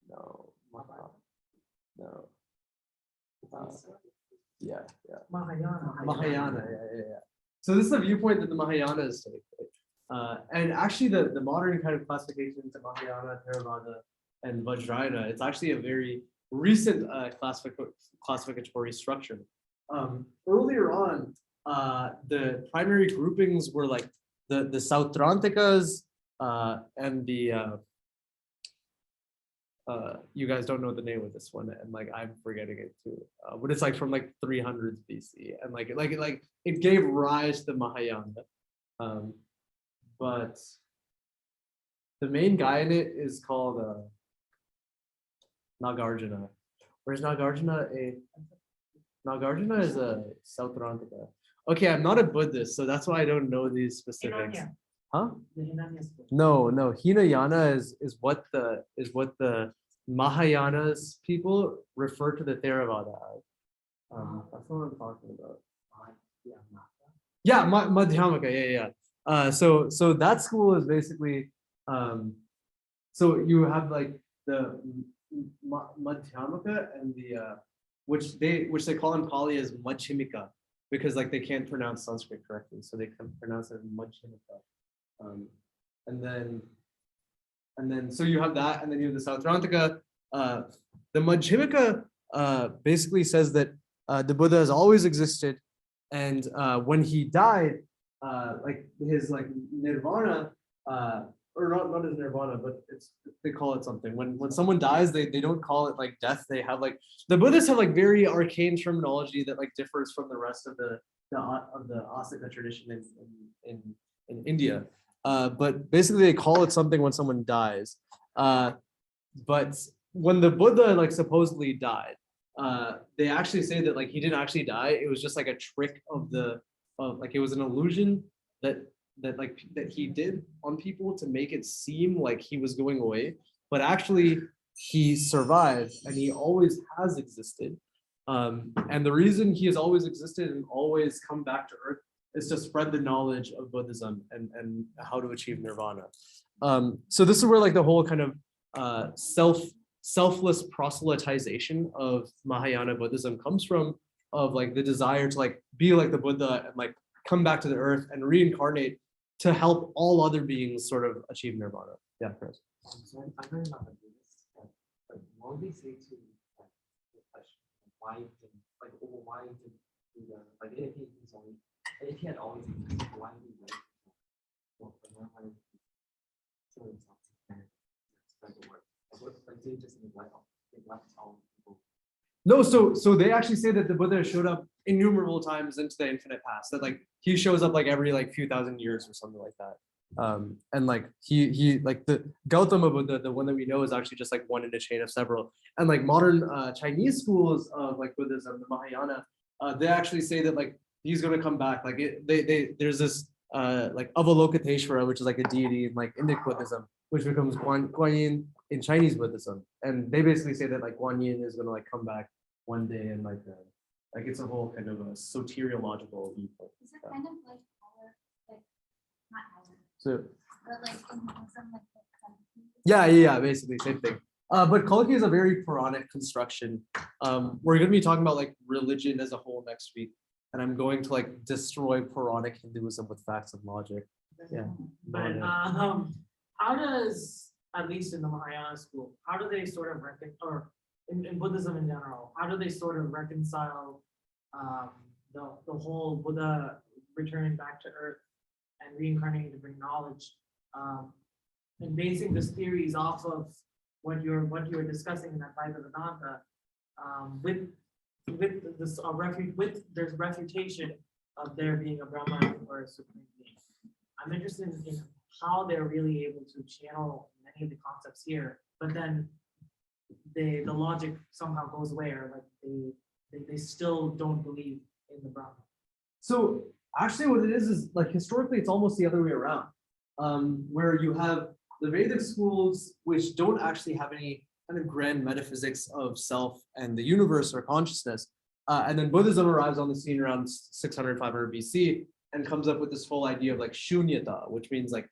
No, no. Yeah. Mahayana, yeah. So this is the viewpoint that the Mahayanas take. And actually the modern kind of classifications of Mahayana, Theravada, and Vajrayana, it's actually a very recent classificatory structure. Earlier on, the primary groupings were like the Sautrantikas and the you guys don't know the name of this one, and like I'm forgetting it too. But it's like from like 300 BC, and like it gave rise to Mahayana. But the main guy in it is called Nagarjuna. Where's Nagarjuna? Nagarjuna is a Sautrantika. Okay, I'm not a Buddhist, so that's why I don't know these specifics. Hinayana. Huh? The Hinayana school. No. Hinayana is what the Mahayanas people refer to the Theravada as. That's not what I'm talking about. Yeah, Madhyamaka. Yeah. So that school is basically so you have like the Madhyamaka and the which they call in Pali as Madhyamika, because like they can't pronounce Sanskrit correctly, so they can pronounce it as Madhyamaka. And then so you have that, and then you have the Sautrantika. The Madhyamaka basically says that the Buddha has always existed, and when he died, like his like nirvana, or not his nirvana, but they call it something. When someone dies, they don't call it like death. They have like the Buddhists have like very arcane terminology that like differs from the rest of the Asaka tradition in India. But basically they call it something when someone dies. But when the Buddha like supposedly died, they actually say that like he didn't actually die. It was just like a trick of like it was an illusion that he did on people to make it seem like he was going away, but actually he survived and he always has existed. And the reason he has always existed and always come back to earth is to spread the knowledge of Buddhism and how to achieve nirvana. So this is where like the whole kind of selfless proselytization of Mahayana Buddhism comes from, of like the desire to like be like the Buddha and like come back to the earth and reincarnate to help all other beings sort of achieve nirvana. Yeah, Chris. So I'm very not a Buddhist, but what would they say to like the question, why did Buddha, like if he had always existed, why did he wait for show himself and spread the word? Like did he just neglect all people? No, so they actually say that the Buddha showed up innumerable times into the infinite past. That like he shows up like every like few thousand years or something like that. And like he like the Gautama Buddha, the one that we know, is actually just like one in a chain of several. And like modern Chinese schools of like Buddhism, the Mahayana, they actually say that like he's gonna come back. Like there's this like Avalokiteshvara, which is like a deity in like Indic Buddhism, which becomes Guan Yin in Chinese Buddhism. And they basically say that like Guan Yin is gonna like come back one day, and like it's a whole kind of a soteriological viewpoint. Is it kind of like our, like, not our, So but like in Buddhism, like the yeah, basically same thing. But Kalki is a very Puranic construction. We're going to be talking about like religion as a whole next week, and I'm going to like destroy Puranic Hinduism with facts and logic. Yeah. But how does, at least in the Mahayana school, how do they sort of or in Buddhism in general, how do they sort of reconcile the whole Buddha returning back to earth and reincarnating to bring knowledge, and basing this theories off of what you were discussing in that Vedanta, with this with there's refutation of there being a Brahman or a supreme being. I'm interested in how they're really able to channel many of the concepts here, but then the logic somehow goes away, or like they still don't believe in the Brahman. So actually what it is like historically it's almost the other way around, where you have the Vedic schools which don't actually have any kind of grand metaphysics of self and the universe or consciousness, and then Buddhism arrives on the scene around 600, 500 BC, and comes up with this whole idea of like shunyata, which means like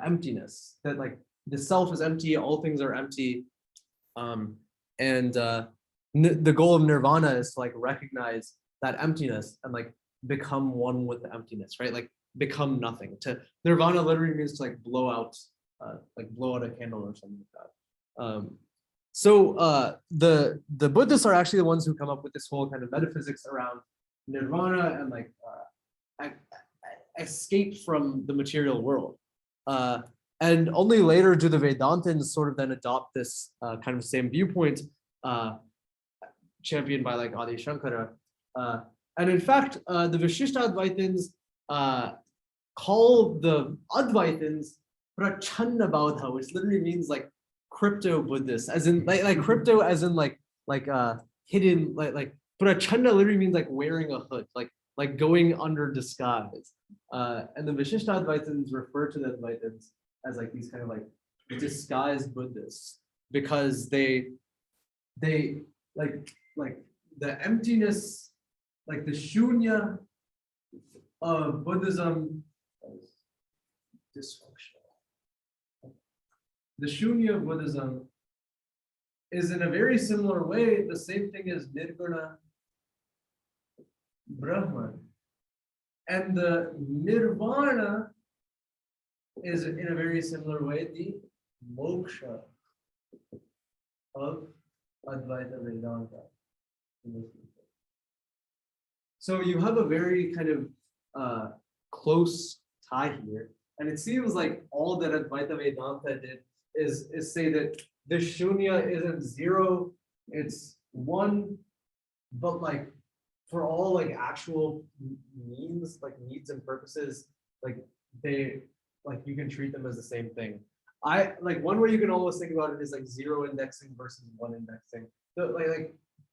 emptiness, that like the self is empty, all things are empty. The goal of nirvana is to like recognize that emptiness and like become one with the emptiness, right? Like become nothing. To nirvana literally means to like blow out a candle or something like that. The Buddhists are actually the ones who come up with this whole kind of metaphysics around nirvana and like escape from the material world. And only later do the Vedantins sort of then adopt this kind of same viewpoint, championed by like Adi Shankara. And in fact, the Vishishta Advaitins call the Advaitins Prachanda Baudha, which literally means like crypto Buddhists, as in like crypto, as in like hidden, like Prachanda literally means like wearing a hood, like going under disguise. And the Vishishta Advaitins refer to the Advaitins as like these kind of like disguised Buddhists, because they like the emptiness, like the shunya of Buddhism is dysfunctional. The shunya of Buddhism is in a very similar way the same thing as nirguna Brahman. And the nirvana is in a very similar way the moksha of Advaita Vedanta. So you have a very kind of close tie here. And it seems like all that Advaita Vedanta did is say that the shunya isn't zero, it's one, but like for all like actual means, like needs and purposes, like they, like you can treat them as the same thing. I like one way you can almost think about it is like zero indexing versus one indexing. So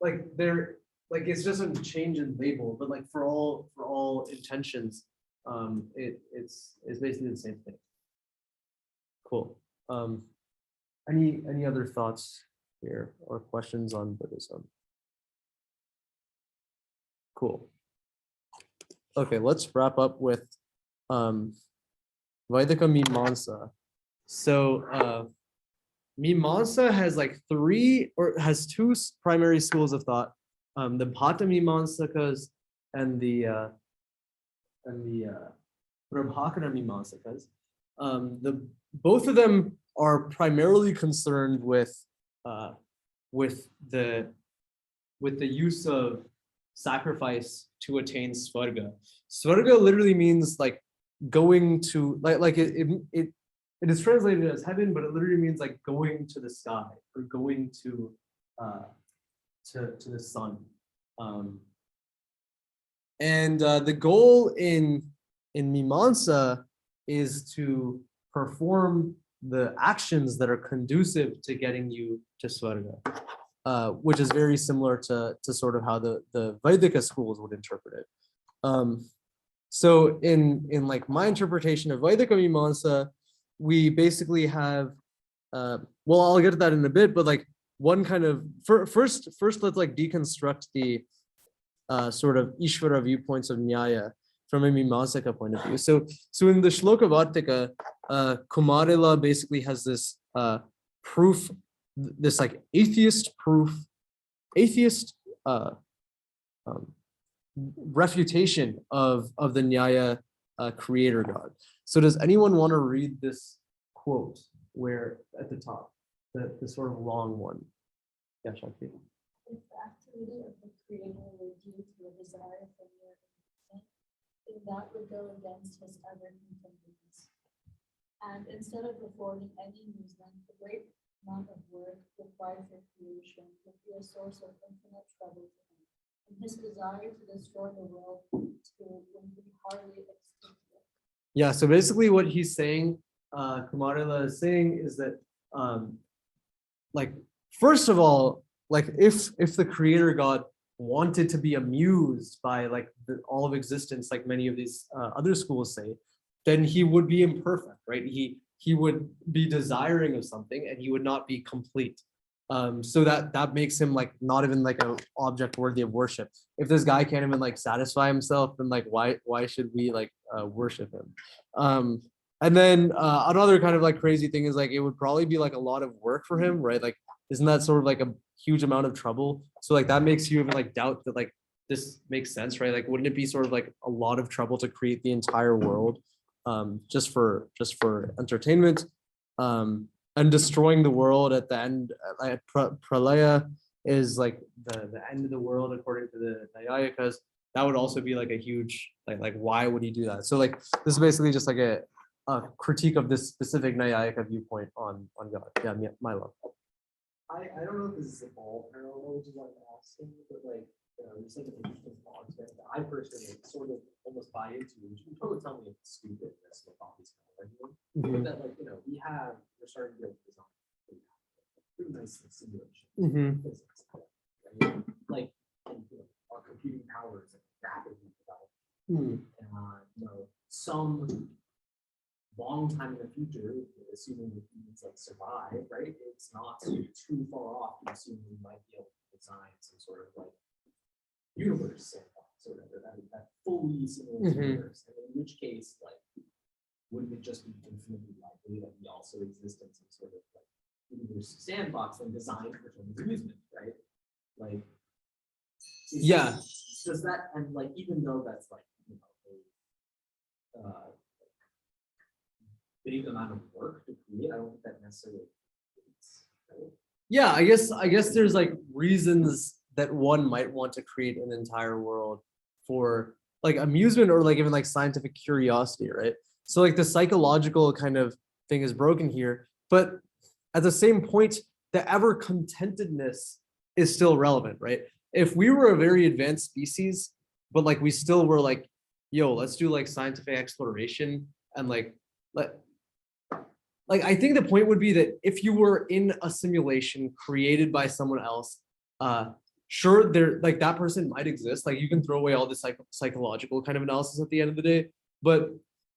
like they're like, it's just a change in label, but like for all intentions, it's basically the same thing. Cool. Any other thoughts here or questions on Buddhism? Cool. Okay, let's wrap up with Vaidika Mimamsa. So Mimamsa has like has two primary schools of thought, the Bhata Mimamsakas and the Prabhakara Mimamsakas. Both of them are primarily concerned with the use of sacrifice to attain svarga. Svarga literally means like going to it is translated as heaven, but it literally means like going to the sky or going to the sun. The goal in Mimamsa is to perform the actions that are conducive to getting you to Svarga, which is very similar to sort of how the Vaidika schools would interpret it. So in like my interpretation of Vaidika Mimamsa, we basically have, well, I'll get to that in a bit, but like one kind of, first let's like deconstruct the sort of Ishvara viewpoints of Nyaya from a Mimamsaka point of view. So in the Shloka Vartika, Kumarila basically has this proof, this like atheist refutation of the Nyaya creator God. So does anyone want to read this quote where at the top, the sort of long one? Yeah, Shakti. If the activity of the creator were due to a desire for mere amusement, then that would go against his ever continuance. And instead of affording any amusement, the great amount of work required for creation would be a source of infinite trouble to him. And his desire to destroy the world would be hardly extinguished. Yeah, so basically what he's saying, Kumarila is saying, is that like, first of all, like if the creator God wanted to be amused by like all of existence, like many of these other schools say, then he would be imperfect, right? He would be desiring of something and he would not be complete. So that makes him like not even like an object worthy of worship. If this guy can't even like satisfy himself, then like why should we like worship him? And then another kind of like crazy thing is like it would probably be like a lot of work for him, right? Like isn't that sort of like a huge amount of trouble? So like that makes you even like doubt that like this makes sense, right? Like wouldn't it be sort of like a lot of trouble to create the entire world just for entertainment? And destroying the world at the end, like pralaya is like the end of the world according to the Nayayikas. That would also be like a huge like why would he do that? So like this is basically just like a critique of this specific Nayayika viewpoint on God. Yeah, Milo. I don't know if this is all parallel, which is what I'm asking, but like, there's like an interesting concept that I personally sort of almost buy into, which you can totally tell me it's stupid, this with all these kind of arguments. But that like, we're starting to design pretty nice simulation. Physics, right? Like, our computing powers are rapidly developing. Some long time in the future, assuming that humans like survive, right? It's not too far off to assume we might be able to design some sort of like universe sandbox or whatever, that fully simulated universe. And in which case, like, wouldn't it just be infinitely likely that we also exist in some sort of like universe sandbox and designed for someone's amusement, right? Like, Yeah. Does that, and like, even though that's like, big amount of work to create, I don't think that necessarily is, right? Yeah, I guess there's like reasons that one might want to create an entire world for like amusement or like even like scientific curiosity, right? So like the psychological kind of thing is broken here, but at the same point, the ever contentedness is still relevant, right? If we were a very advanced species, but like we still were like, yo, let's do like scientific exploration and like I think the point would be that if you were in a simulation created by someone else, sure, there like that person might exist. Like you can throw away all the psychological kind of analysis at the end of the day, but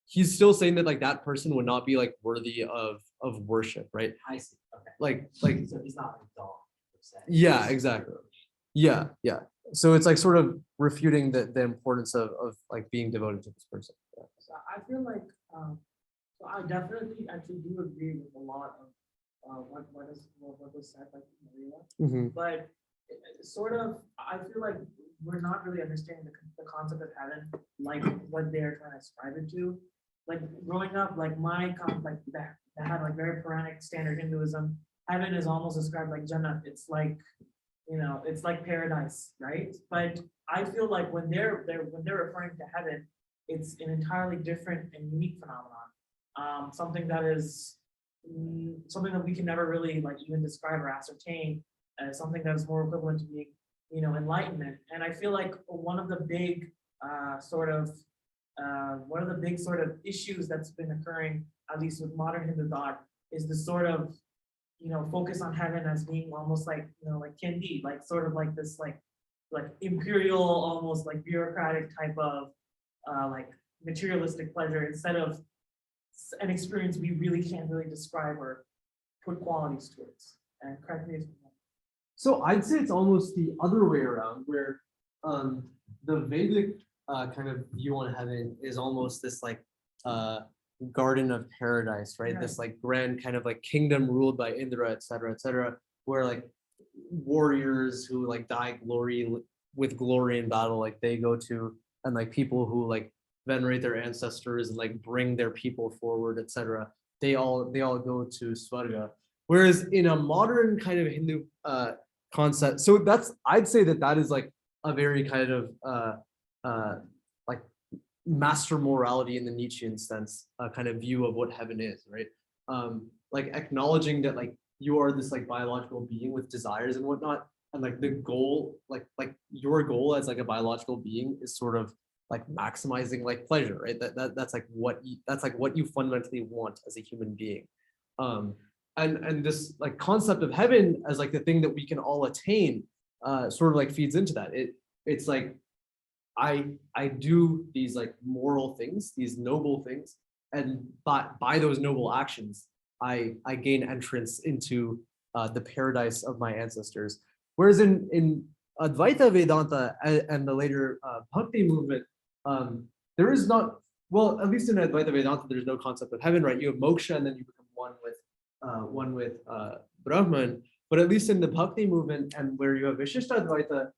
he's still saying that like that person would not be like worthy of worship, right? I see. Okay. Like So he's not a dog per se. yeah, exactly. Yeah. So it's like sort of refuting the importance of like being devoted to this person. Yeah. So I feel like so I definitely actually do agree with a lot of what was said by Maria, but sort of I feel like we're not really understanding the concept of heaven, like what they're trying to ascribe it to. Like growing up, like my like that had like very Puranic standard Hinduism. Heaven is almost described like Jannah. It's like, it's like paradise, right? But I feel like when they're referring to heaven, it's an entirely different and unique phenomenon. Something that is something that we can never really like even describe or ascertain as something that is more equivalent to being, enlightenment. And I feel like one of the big sort of issues that's been occurring, at least with modern Hindu thought, is the sort of focus on heaven as being almost like like Kindi, like sort of like this like imperial, almost like bureaucratic type of like materialistic pleasure, instead of an experience we really can't really describe or put qualities towards. And correct me if I'm wrong. So I'd say it's almost the other way around, where the Vedic kind of view on heaven is almost this like garden of paradise, right? This like grand kind of like kingdom ruled by Indra, et cetera, where like warriors who like die with glory in battle, like they go to, and like people who like venerate their ancestors and like bring their people forward, etc. They all go to Svarga. Whereas in a modern kind of Hindu concept, so I'd say that is like a very kind of like master morality in the Nietzschean sense, kind of view of what heaven is, right? Like acknowledging that like you are this like biological being with desires and whatnot, and like the goal, like your goal as like a biological being is sort of like maximizing like pleasure, right? That's like what you fundamentally want as a human being. And this like concept of heaven as like the thing that we can all attain sort of like feeds into that. It's like I do these like moral things, these noble things, and by those noble actions, I gain entrance into the paradise of my ancestors. Whereas in Advaita Vedanta and the later Bhakti movement, there is not, well, at least in Advaita Vedanta, there's no concept of heaven, right? You have moksha and then you become one with Brahman. But at least in the Bhakti movement and where you have Vishishta Advaita,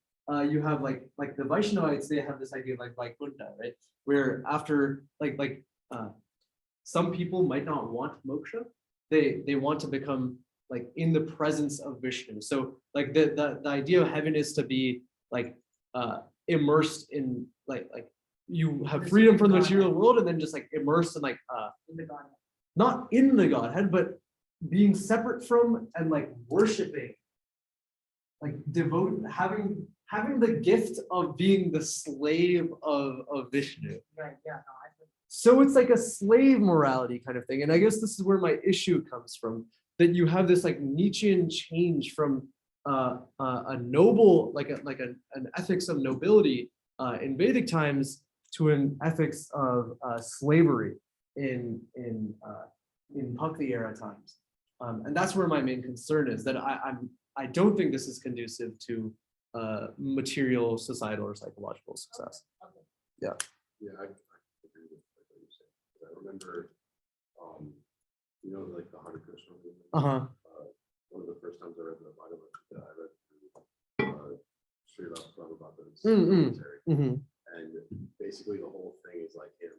you have like the Vaishnavites, they have this idea of like Vaikuntha, right? Where after some people might not want moksha, they want to become like in the presence of Vishnu. So like the idea of heaven is to be like immersed in like you have freedom from the material world and then just like immersed in like In the Godhead. not in the Godhead, but being separate from and like worshiping, like having the gift of being the slave of Vishnu. Right, yeah, no, I think. So it's like a slave morality kind of thing. And I guess this is where my issue comes from, that you have this like Nietzschean change from a noble, like an ethics of nobility in Vedic times to an ethics of slavery in Bhakti era times. And that's where my main concern is, that I don't think this is conducive to material, societal, or psychological success. Okay. Yeah, I agree with what you said. I remember, like the Hare Krishna movement. One of the first times I read the Bhagavad Gita, I read through Srila Prabhupada's commentary. And basically the whole thing is like him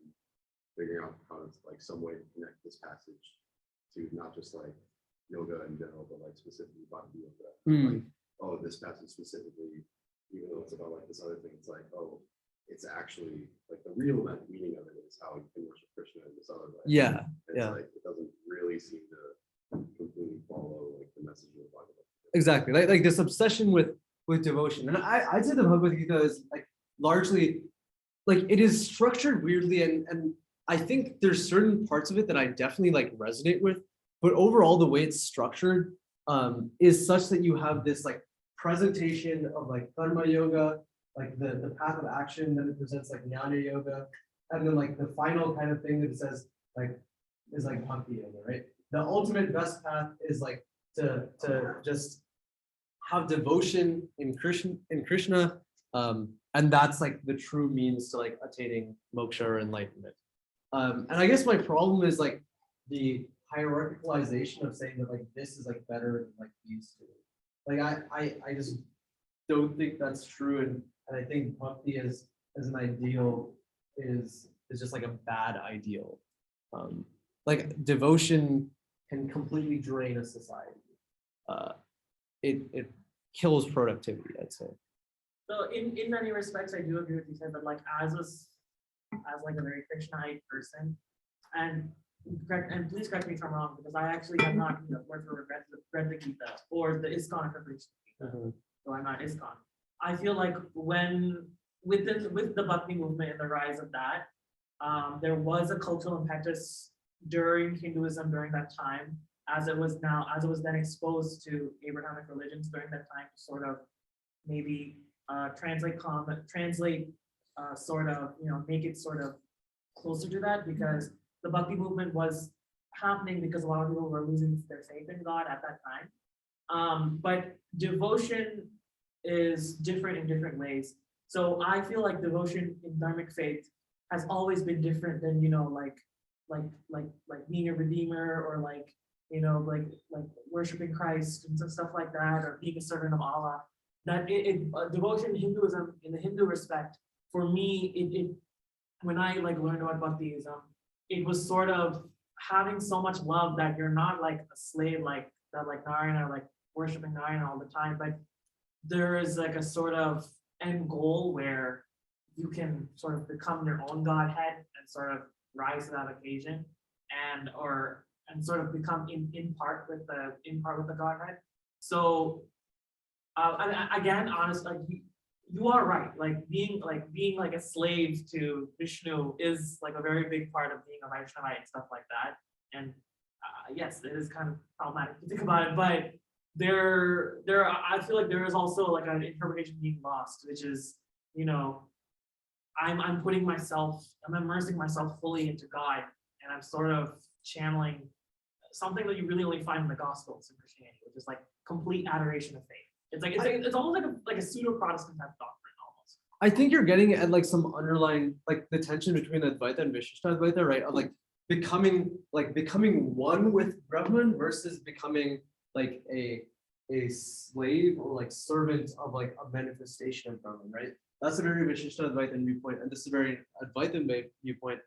figuring out how to like some way to connect this passage to not just like yoga in general, but like specifically bhakti yoga. Like, oh, this passage specifically, even though it's about like this other thing, it's like, oh, it's actually like the real meaning of it is how you can worship Krishna in this other way. Yeah, And yeah. it's like it doesn't really seem to completely follow like the message of the Bible. Exactly, like this obsession with devotion. And I'd say the Bhagavad Gita is like largely, like it is structured weirdly, and I think there's certain parts of it that I definitely like resonate with, but overall the way it's structured is such that you have this like presentation of like karma yoga, like the path of action, then it presents like jnana yoga, and then like the final kind of thing that it says like is like bhakti yoga, right? The ultimate best path is like to just have devotion in Krishna, and that's like the true means to like attaining moksha or enlightenment. And I guess my problem is like the hierarchicalization of saying that like this is like better than like these two. Like I just don't think that's true, and I think bhakti as an ideal is just like a bad ideal. Like devotion can completely drain a society. It kills productivity, I'd say. So in many respects, I do agree with you, said, but like as like a very Krishnite person, and please correct me if I'm wrong, because I actually have not word for read the Gita or the ISKCON interpretation of Gita, so I'm not ISKCON. I feel like when with the Bhakti movement and the rise of that, there was a cultural impetus during Hinduism during that time, as it was then exposed to Abrahamic religions during that time, to sort of maybe sort of make it sort of closer to that, because the Bhakti movement was happening because a lot of people were losing their faith in God at that time. But devotion is different in different ways. So I feel like devotion in dharmic faith has always been different than like being a redeemer, or like worshiping Christ and stuff like that, or being a servant of Allah. That devotion in Hinduism, in the Hindu respect, for me, it when I like learned about Bhaktiism, it was sort of having so much love that you're not like a slave like that, like Narayana, like worshiping Narayana all the time, but there is like a sort of end goal where you can sort of become your own Godhead and sort of rise to that occasion, and sort of become in part with the Godhead. So again, honestly, like you are right. Like being like a slave to Vishnu is like a very big part of being a Vaishnavite and stuff like that. And yes, it is kind of problematic to think about it, but I feel like there is also like an interpretation being lost, which is, I'm immersing myself fully into God, and I'm sort of channeling something that you really only find in the Gospels in Christianity, which is like complete adoration of faith. It's almost like a pseudo Protestant type doctrine almost. I think you're getting at like some underlying, like the tension between Advaita and Vishishta Advaita, right? Of like becoming one with Brahman versus becoming like a slave or like servant of like a manifestation of Brahman, right? That's a very Vishishta Advaita viewpoint, and this is a very Advaita viewpoint.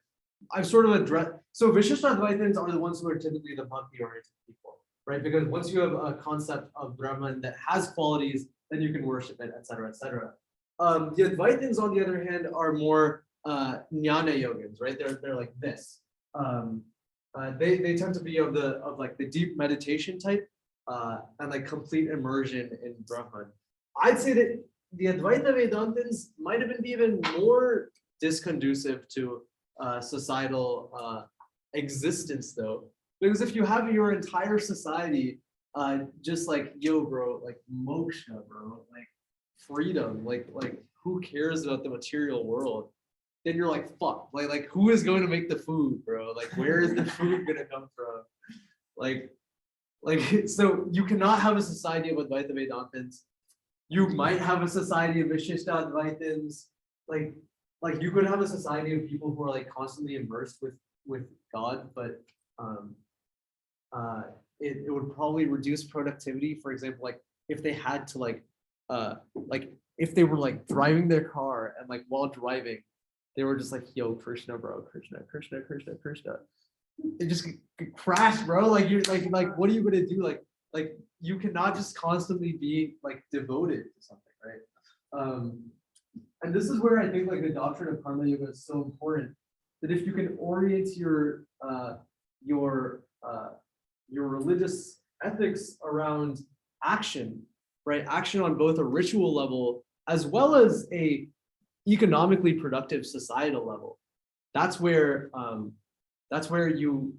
I've sort of addressed, so Vishishta Advaitins are the ones who are typically the bhakti-oriented people, right? Because once you have a concept of Brahman that has qualities, then you can worship it, et cetera, et cetera. The Advaitins, on the other hand, are more jnana yogins, right? They're like this. They tend to be of like the deep meditation type and like complete immersion in Brahman. I'd say that the Advaita Vedantins might have been even more disconducive to societal existence, though, because if you have your entire society just like, yo, bro, like moksha, bro, like freedom, like who cares about the material world? Then you're like, fuck, like who is going to make the food, bro? Like, where is the food gonna come from? Like, so you cannot have a society of Advaita Vedantins. You might have a society of Vishishta Advaitins. Like you could have a society of people who are like constantly immersed with God, but it would probably reduce productivity. For example, like if they had to like if they were like driving their car and like while driving, they were just like, yo, Krishna, bro, Krishna. It just could crash, bro. Like you're like what are you gonna do? Like you cannot just constantly be like devoted to something, right? And this is where I think like the doctrine of karma yoga is so important. That if you can orient your religious ethics around action, right? Action on both a ritual level as well as a economically productive societal level. That's where your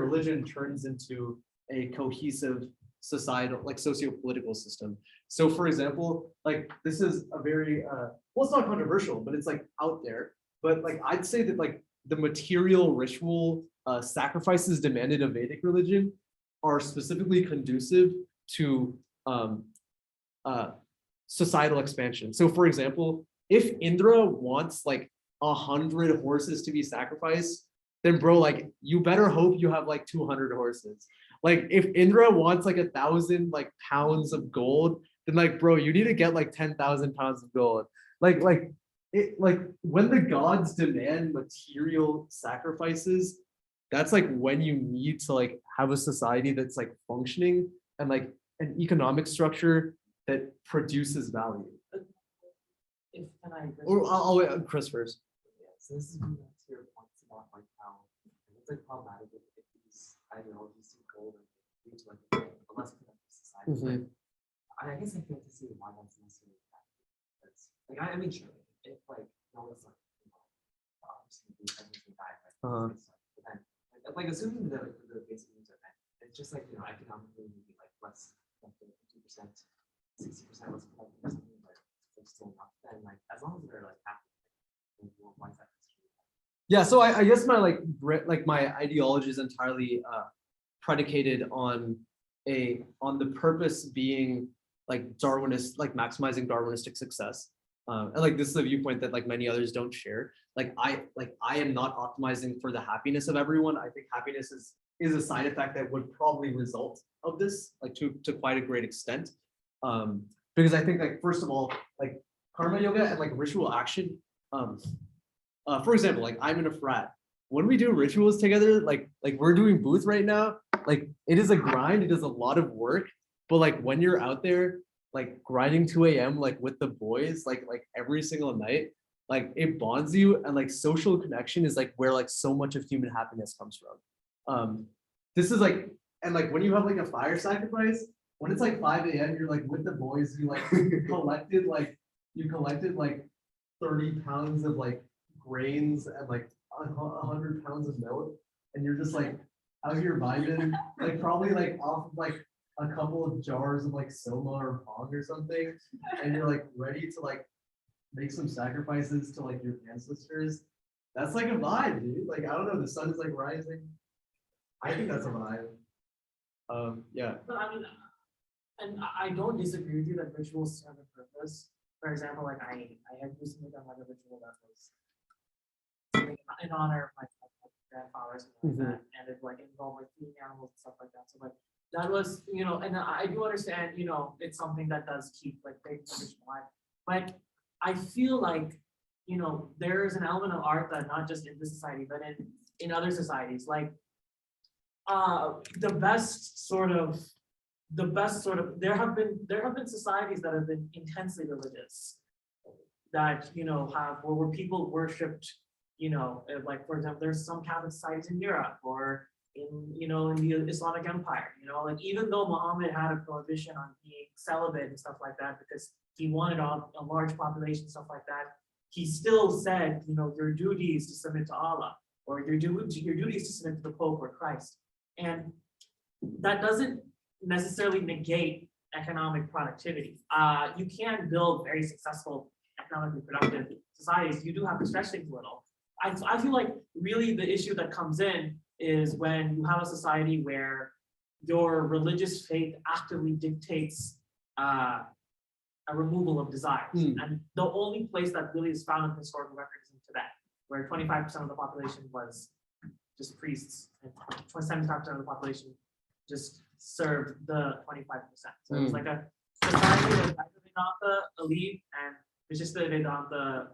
religion turns into a cohesive societal, like socio-political system. So for example, like this is a very well, it's not controversial, but it's like out there. But like I'd say that like the material ritual sacrifices demanded of Vedic religion are specifically conducive to societal expansion. So for example, if Indra wants like 100 horses to be sacrificed, then bro, like you better hope you have like 200 horses. Like if Indra wants like 1,000 like pounds of gold, then like bro, you need to get like 10,000 pounds of gold. Like when the gods demand material sacrifices, that's like when you need to like have a society that's like functioning and like an economic structure that produces value. If can I address Or this? I'll wait on Chris first. Yeah, so this is going back to your points about like how it's like problematic if these ideologies see gold and lead to like a less productive society. But I guess I feel to see why that's necessarily bad. Because like I mean sure, if like no one's like obviously everything died, right? But then like assuming the basic needs are met, it's just like economically maybe like less like 50%, 60% less productive or something, but it's still not. Then like as long as they're like happy, why is that? Yeah, so I guess my my ideology is entirely predicated on the purpose being like Darwinist, like maximizing Darwinistic success. And like this is a viewpoint that like many others don't share. Like I am not optimizing for the happiness of everyone. I think happiness is a side effect that would probably result of this, like to quite a great extent. Because I think like first of all, like karma yoga and like ritual action. For example, like I'm in a frat. When we do rituals together, like we're doing booth right now, like it is a grind, it is a lot of work. But like when you're out there, like grinding 2 a.m. like with the boys, like every single night, like it bonds you, and like social connection is like where like so much of human happiness comes from. This is like, and like when you have like a fire sacrifice, when it's like 5 a.m., you're like with the boys, you like collected like 30 pounds of like grains and like 100 pounds of milk, and you're just like out here vibing, like probably like off of like a couple of jars of like soma or pong or something, and you're like ready to like make some sacrifices to like your ancestors. That's like a vibe, dude. Like I don't know, the sun is like rising. I think that's a vibe. Yeah. But I mean, and I don't disagree with you that rituals serve a purpose. For example, like I had recently done like a ritual that was something in honor of my grandfathers and like that, and it like involved like feeding animals and stuff like that. So like that was, and I do understand, it's something that does keep like big tradition alive. But I feel like, there is an element of art that not just in this society, but in other societies, like the best sort of there have been societies that have been intensely religious that have where people worshipped, like for example, there's some Catholic societies in Europe or in the Islamic Empire, like even though Muhammad had a prohibition on being celibate and stuff like that because he wanted a large population, stuff like that, he still said, your duty is to submit to Allah, or your duty is to submit to the Pope or Christ. And that doesn't necessarily negate economic productivity. You can build very successful economically productive societies. You do have to stretch things a little. I feel like really the issue that comes in is when you have a society where your religious faith actively dictates a removal of desires. And the only place that really is found in the historical record is in Tibet, where 25% of the population was just priests, and 75% of the population just served the 25%. So it was like a society that Vedanta elite and Vishishta Vedanta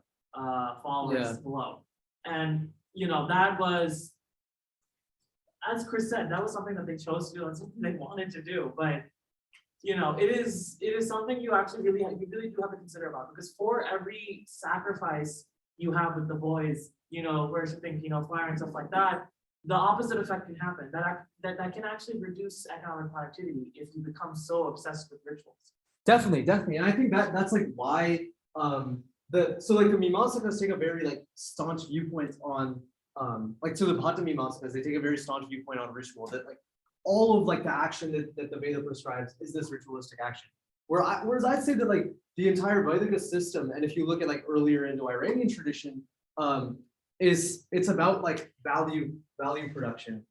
followers below. And that was, as Chris said, that was something that they chose to do and something they wanted to do. But it is something you actually really do have to consider about, because for every sacrifice you have with the boys, worshiping, fire and stuff like that, the opposite effect can happen. That can actually reduce economic productivity if you become so obsessed with rituals. Definitely. And I think that's like why the Mimamsakas take a very like staunch viewpoint on the Bhatta Mimamsakas, they take a very staunch viewpoint on ritual, that like all of like the action that the Veda prescribes is this ritualistic action. Whereas I'd say that like the entire Vedika system, and if you look at like earlier Indo-Iranian tradition, it's about like value production.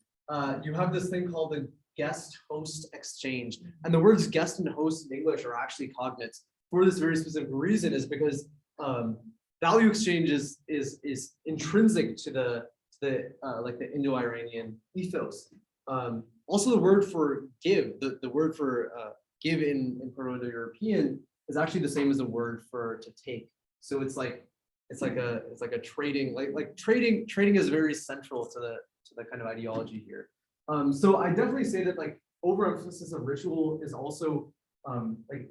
You have this thing called the guest-host exchange, and the words guest and host in English are actually cognates for this very specific reason, is because value exchange is intrinsic to the Indo-Iranian ethos. Also, the word for give, the word for give in Proto-European is actually the same as the word for to take. So it's like a trading, like trading is very central to the kind of ideology here. So I definitely say that like overemphasis of ritual is also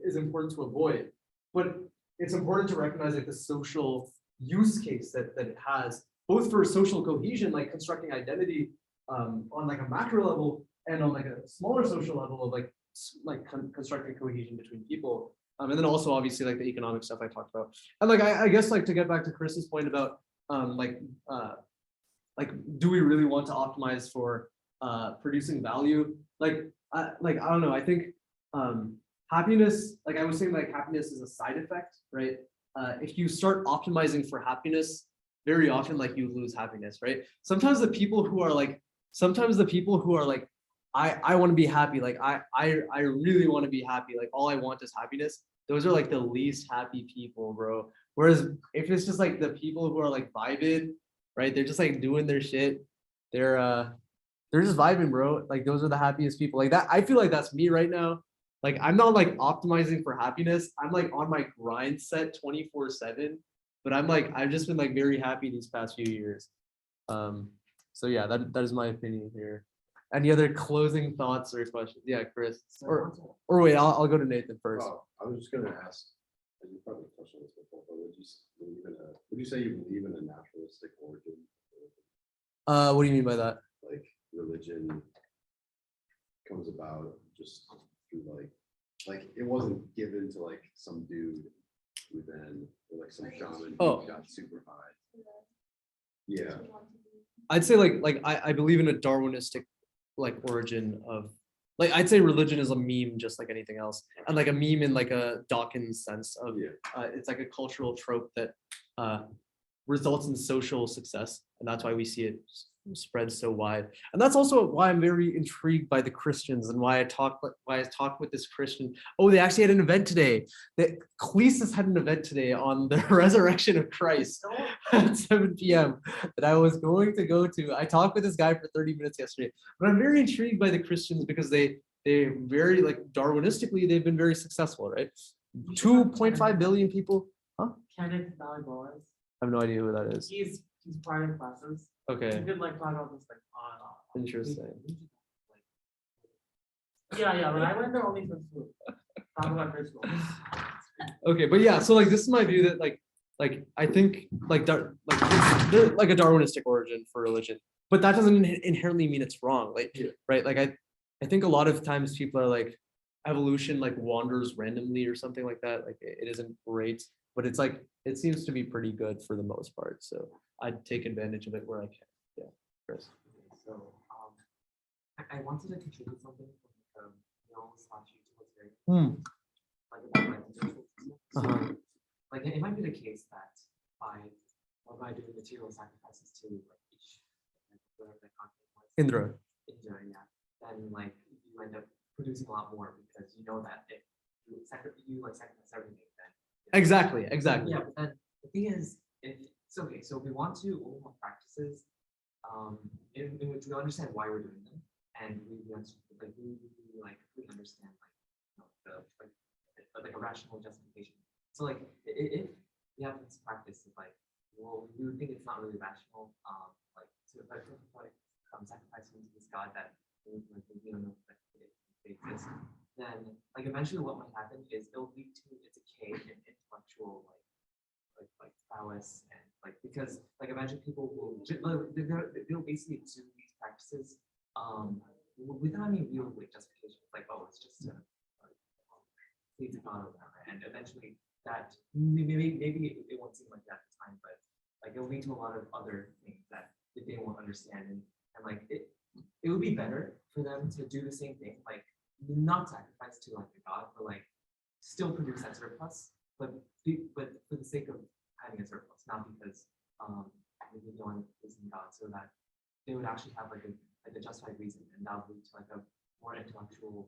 is important to avoid, but it's important to recognize like the social use case that it has, both for social cohesion, like constructing identity on like a macro level, and on like a smaller social level of like constructing cohesion between people. And then also obviously like the economic stuff I talked about. And like I guess like to get back to Chris's point about do we really want to optimize for producing value? I don't know. I think happiness, like I was saying, like happiness is a side effect, right? If you start optimizing for happiness, very often like you lose happiness, right? Sometimes the people who are like I want to be happy, like I really want to be happy, like all I want is happiness, those are like the least happy people, bro. Whereas if it's just like the people who are like vibing, right, they're just like doing their shit, they're just vibing, bro, like those are the happiest people. Like that, I feel like that's me right now. Like I'm not like optimizing for happiness, I'm like on my grind set 24/7, but I've just been like very happy these past few years. So yeah, that is my opinion here. Any other closing thoughts or questions? Yeah, Chris. Or wait, I'll go to Nathan first. Oh, I was just gonna ask, and you probably touched on this before, but would you say you believe in a naturalistic origin? What do you mean by that? Like religion comes about just through like it wasn't given to like some dude who then, or like some shaman who got super high. Yeah. I'd say like I believe in a Darwinistic like origin of, like I'd say religion is a meme just like anything else, and like a meme in like a Dawkins sense of it's like a cultural trope that results in social success, and that's why we see it spread so wide. And that's also why I'm very intrigued by the Christians and why I talk with this Christian. Oh, they actually had an event today. The Clesis had an event today on the resurrection of Christ at 7 p.m. that I was going to go to. I talked with this guy for 30 minutes yesterday, but I'm very intrigued by the Christians because they very, like, Darwinistically, they've been very successful, right? 2.5 billion people. Huh? Kenneth Valley-Boas. I have no idea who that is. He's part of classes. You Okay, could like talk about this like on and on. interesting. Yeah, but I went there only for food. Talk about rituals. Okay, but yeah, so like this is my view that like I think like it's like a Darwinistic origin for religion, but that doesn't inherently mean it's wrong. Like right, like I think a lot of times people are like evolution like wanders randomly or something like that. Like it isn't great, but it's like it seems to be pretty good for the most part. So I'd take advantage of it where I can. Yeah, Chris. So, I wanted to contribute something from YouTube very like about like the ritual system. So, like it might be the case that by doing material sacrifices to like each whatever the content was. Indra. Yeah. Then like you end up producing a lot more because you know that if you sacrifice everything, then Exactly. yeah. But then the thing is, if so, okay, so we want to own practices, in which we understand why we're doing them, and we understand like a rational justification. So like if we have this practice of like, well, we would think it's not really rational, like to sacrificing to this god that we don't know that they exist, then like eventually what might happen is it'll lead to a decay in intellectual like prowess, and like because like eventually people will they'll basically do these practices without any real like justification. Like, oh, it's just to lead to God or whatever, and eventually that maybe it won't seem like that at the time, but like it'll lead to a lot of other things that they won't understand, and like it would be better for them to do the same thing, like not sacrifice to like the god, but like still produce that surplus, but for the sake of having a surplus, not because maybe no one is in God, so that they would actually have like a justified reason, and that would lead to like a more intellectually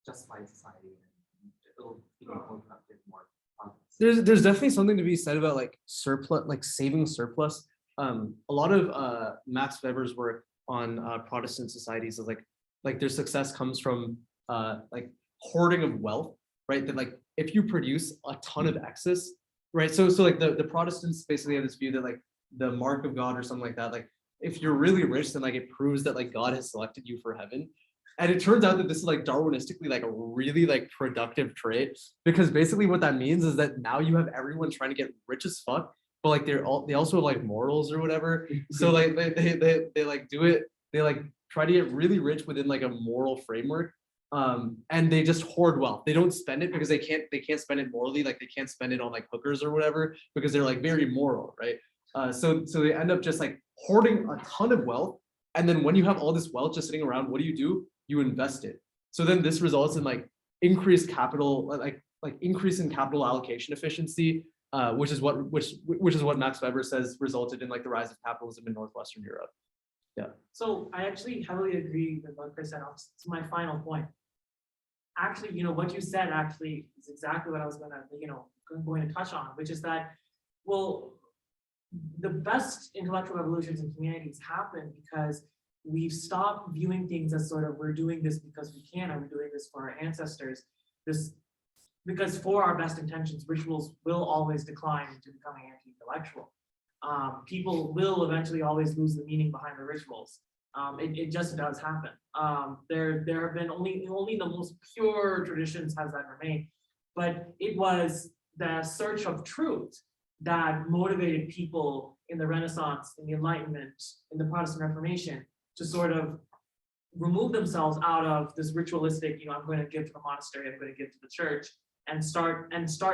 justified society, and it'll be more productive, more progress. There's definitely something to be said about like surplus, like saving surplus. A lot of Max Weber's work on Protestant societies is like their success comes from like hoarding of wealth, right? That like if you produce a ton of excess, right? So like the Protestants basically have this view that like the mark of God or something like that, like if you're really rich, then like it proves that like God has selected you for heaven. And it turns out that this is like Darwinistically like a really like productive trait, because basically what that means is that now you have everyone trying to get rich as fuck, but like they also have like morals or whatever. So like they like do it, they like try to get really rich within like a moral framework. And they just hoard wealth. They don't spend it because they can't spend it morally, like they can't spend it on like hookers or whatever, because they're like very moral, right? So they end up just like hoarding a ton of wealth. And then when you have all this wealth just sitting around, what do? You invest it. So then this results in like increased capital, like increase in capital allocation efficiency, which is what Max Weber says resulted in like the rise of capitalism in Northwestern Europe. Yeah. So I actually heavily agree with what Chris said. It's my final point. Actually, what you said actually is exactly what I was going to touch on, which is that, well, the best intellectual revolutions in communities happen because we've stopped viewing things as sort of, we're doing this because we can, or we're doing this for our ancestors. Because for our best intentions, rituals will always decline into becoming anti-intellectual. People will eventually always lose the meaning behind the rituals. It just does happen. There have been only the most pure traditions has that remained, but it was the search of truth that motivated people in the Renaissance, in the Enlightenment, in the Protestant Reformation to sort of remove themselves out of this ritualistic, I'm going to give to the monastery, I'm going to give to the church, and start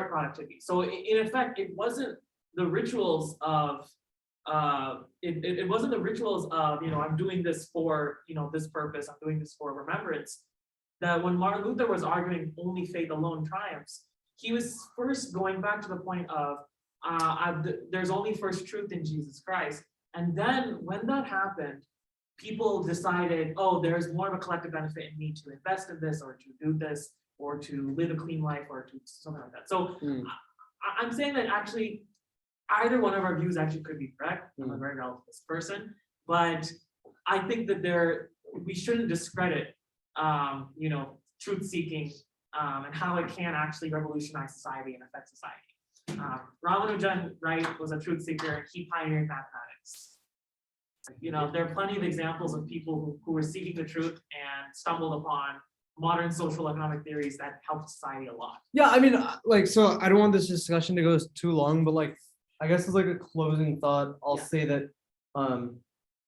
productivity. So in effect, it wasn't the rituals of it wasn't the rituals of I'm doing this for this purpose, I'm doing this for remembrance. That when Martin Luther was arguing only faith alone triumphs, he was first going back to the point of there's only first truth in Jesus Christ, And then when that happened, people decided, oh, there's more of a collective benefit in me to invest in this or to do this or to live a clean life or to something like that. So I'm saying that actually either one of our views actually could be correct. I'm a very relativist person, but I think that we shouldn't discredit, truth seeking and how it can actually revolutionize society and affect society. Ramanujan, right, was a truth seeker. He pioneered mathematics. There are plenty of examples of people who were seeking the truth and stumbled upon modern social economic theories that helped society a lot. Yeah, I mean, so I don't want this discussion to go too long, but I guess as a closing thought, I'll say that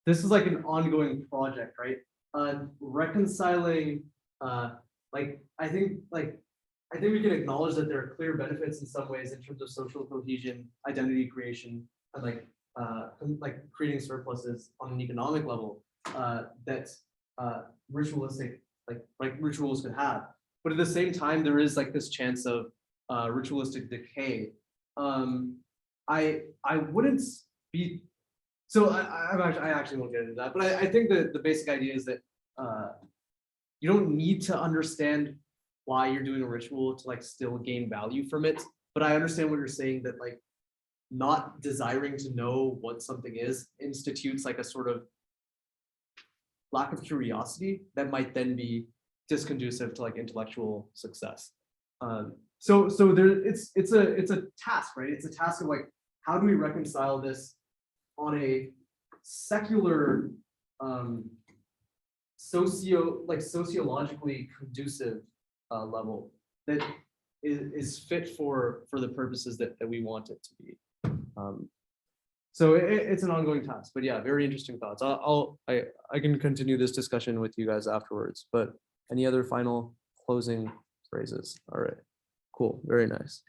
this is an ongoing project, right? Reconciling, I think we can acknowledge that there are clear benefits in some ways in terms of social cohesion, identity creation, and creating surpluses on an economic level that ritualistic rituals could have. But at the same time, there is this chance of ritualistic decay. I wouldn't be so I actually won't get into that, but I think that the basic idea is that you don't need to understand why you're doing a ritual to still gain value from it. But I understand what you're saying, that not desiring to know what something is institutes a sort of lack of curiosity that might then be disconducive to intellectual success. So there it's a task, right? It's a task of how do we reconcile this on a secular sociologically conducive level that is fit for the purposes that we want it to be. So it's an ongoing task, but yeah, very interesting thoughts. I can continue this discussion with you guys afterwards, but any other final closing phrases? All right, cool, very nice.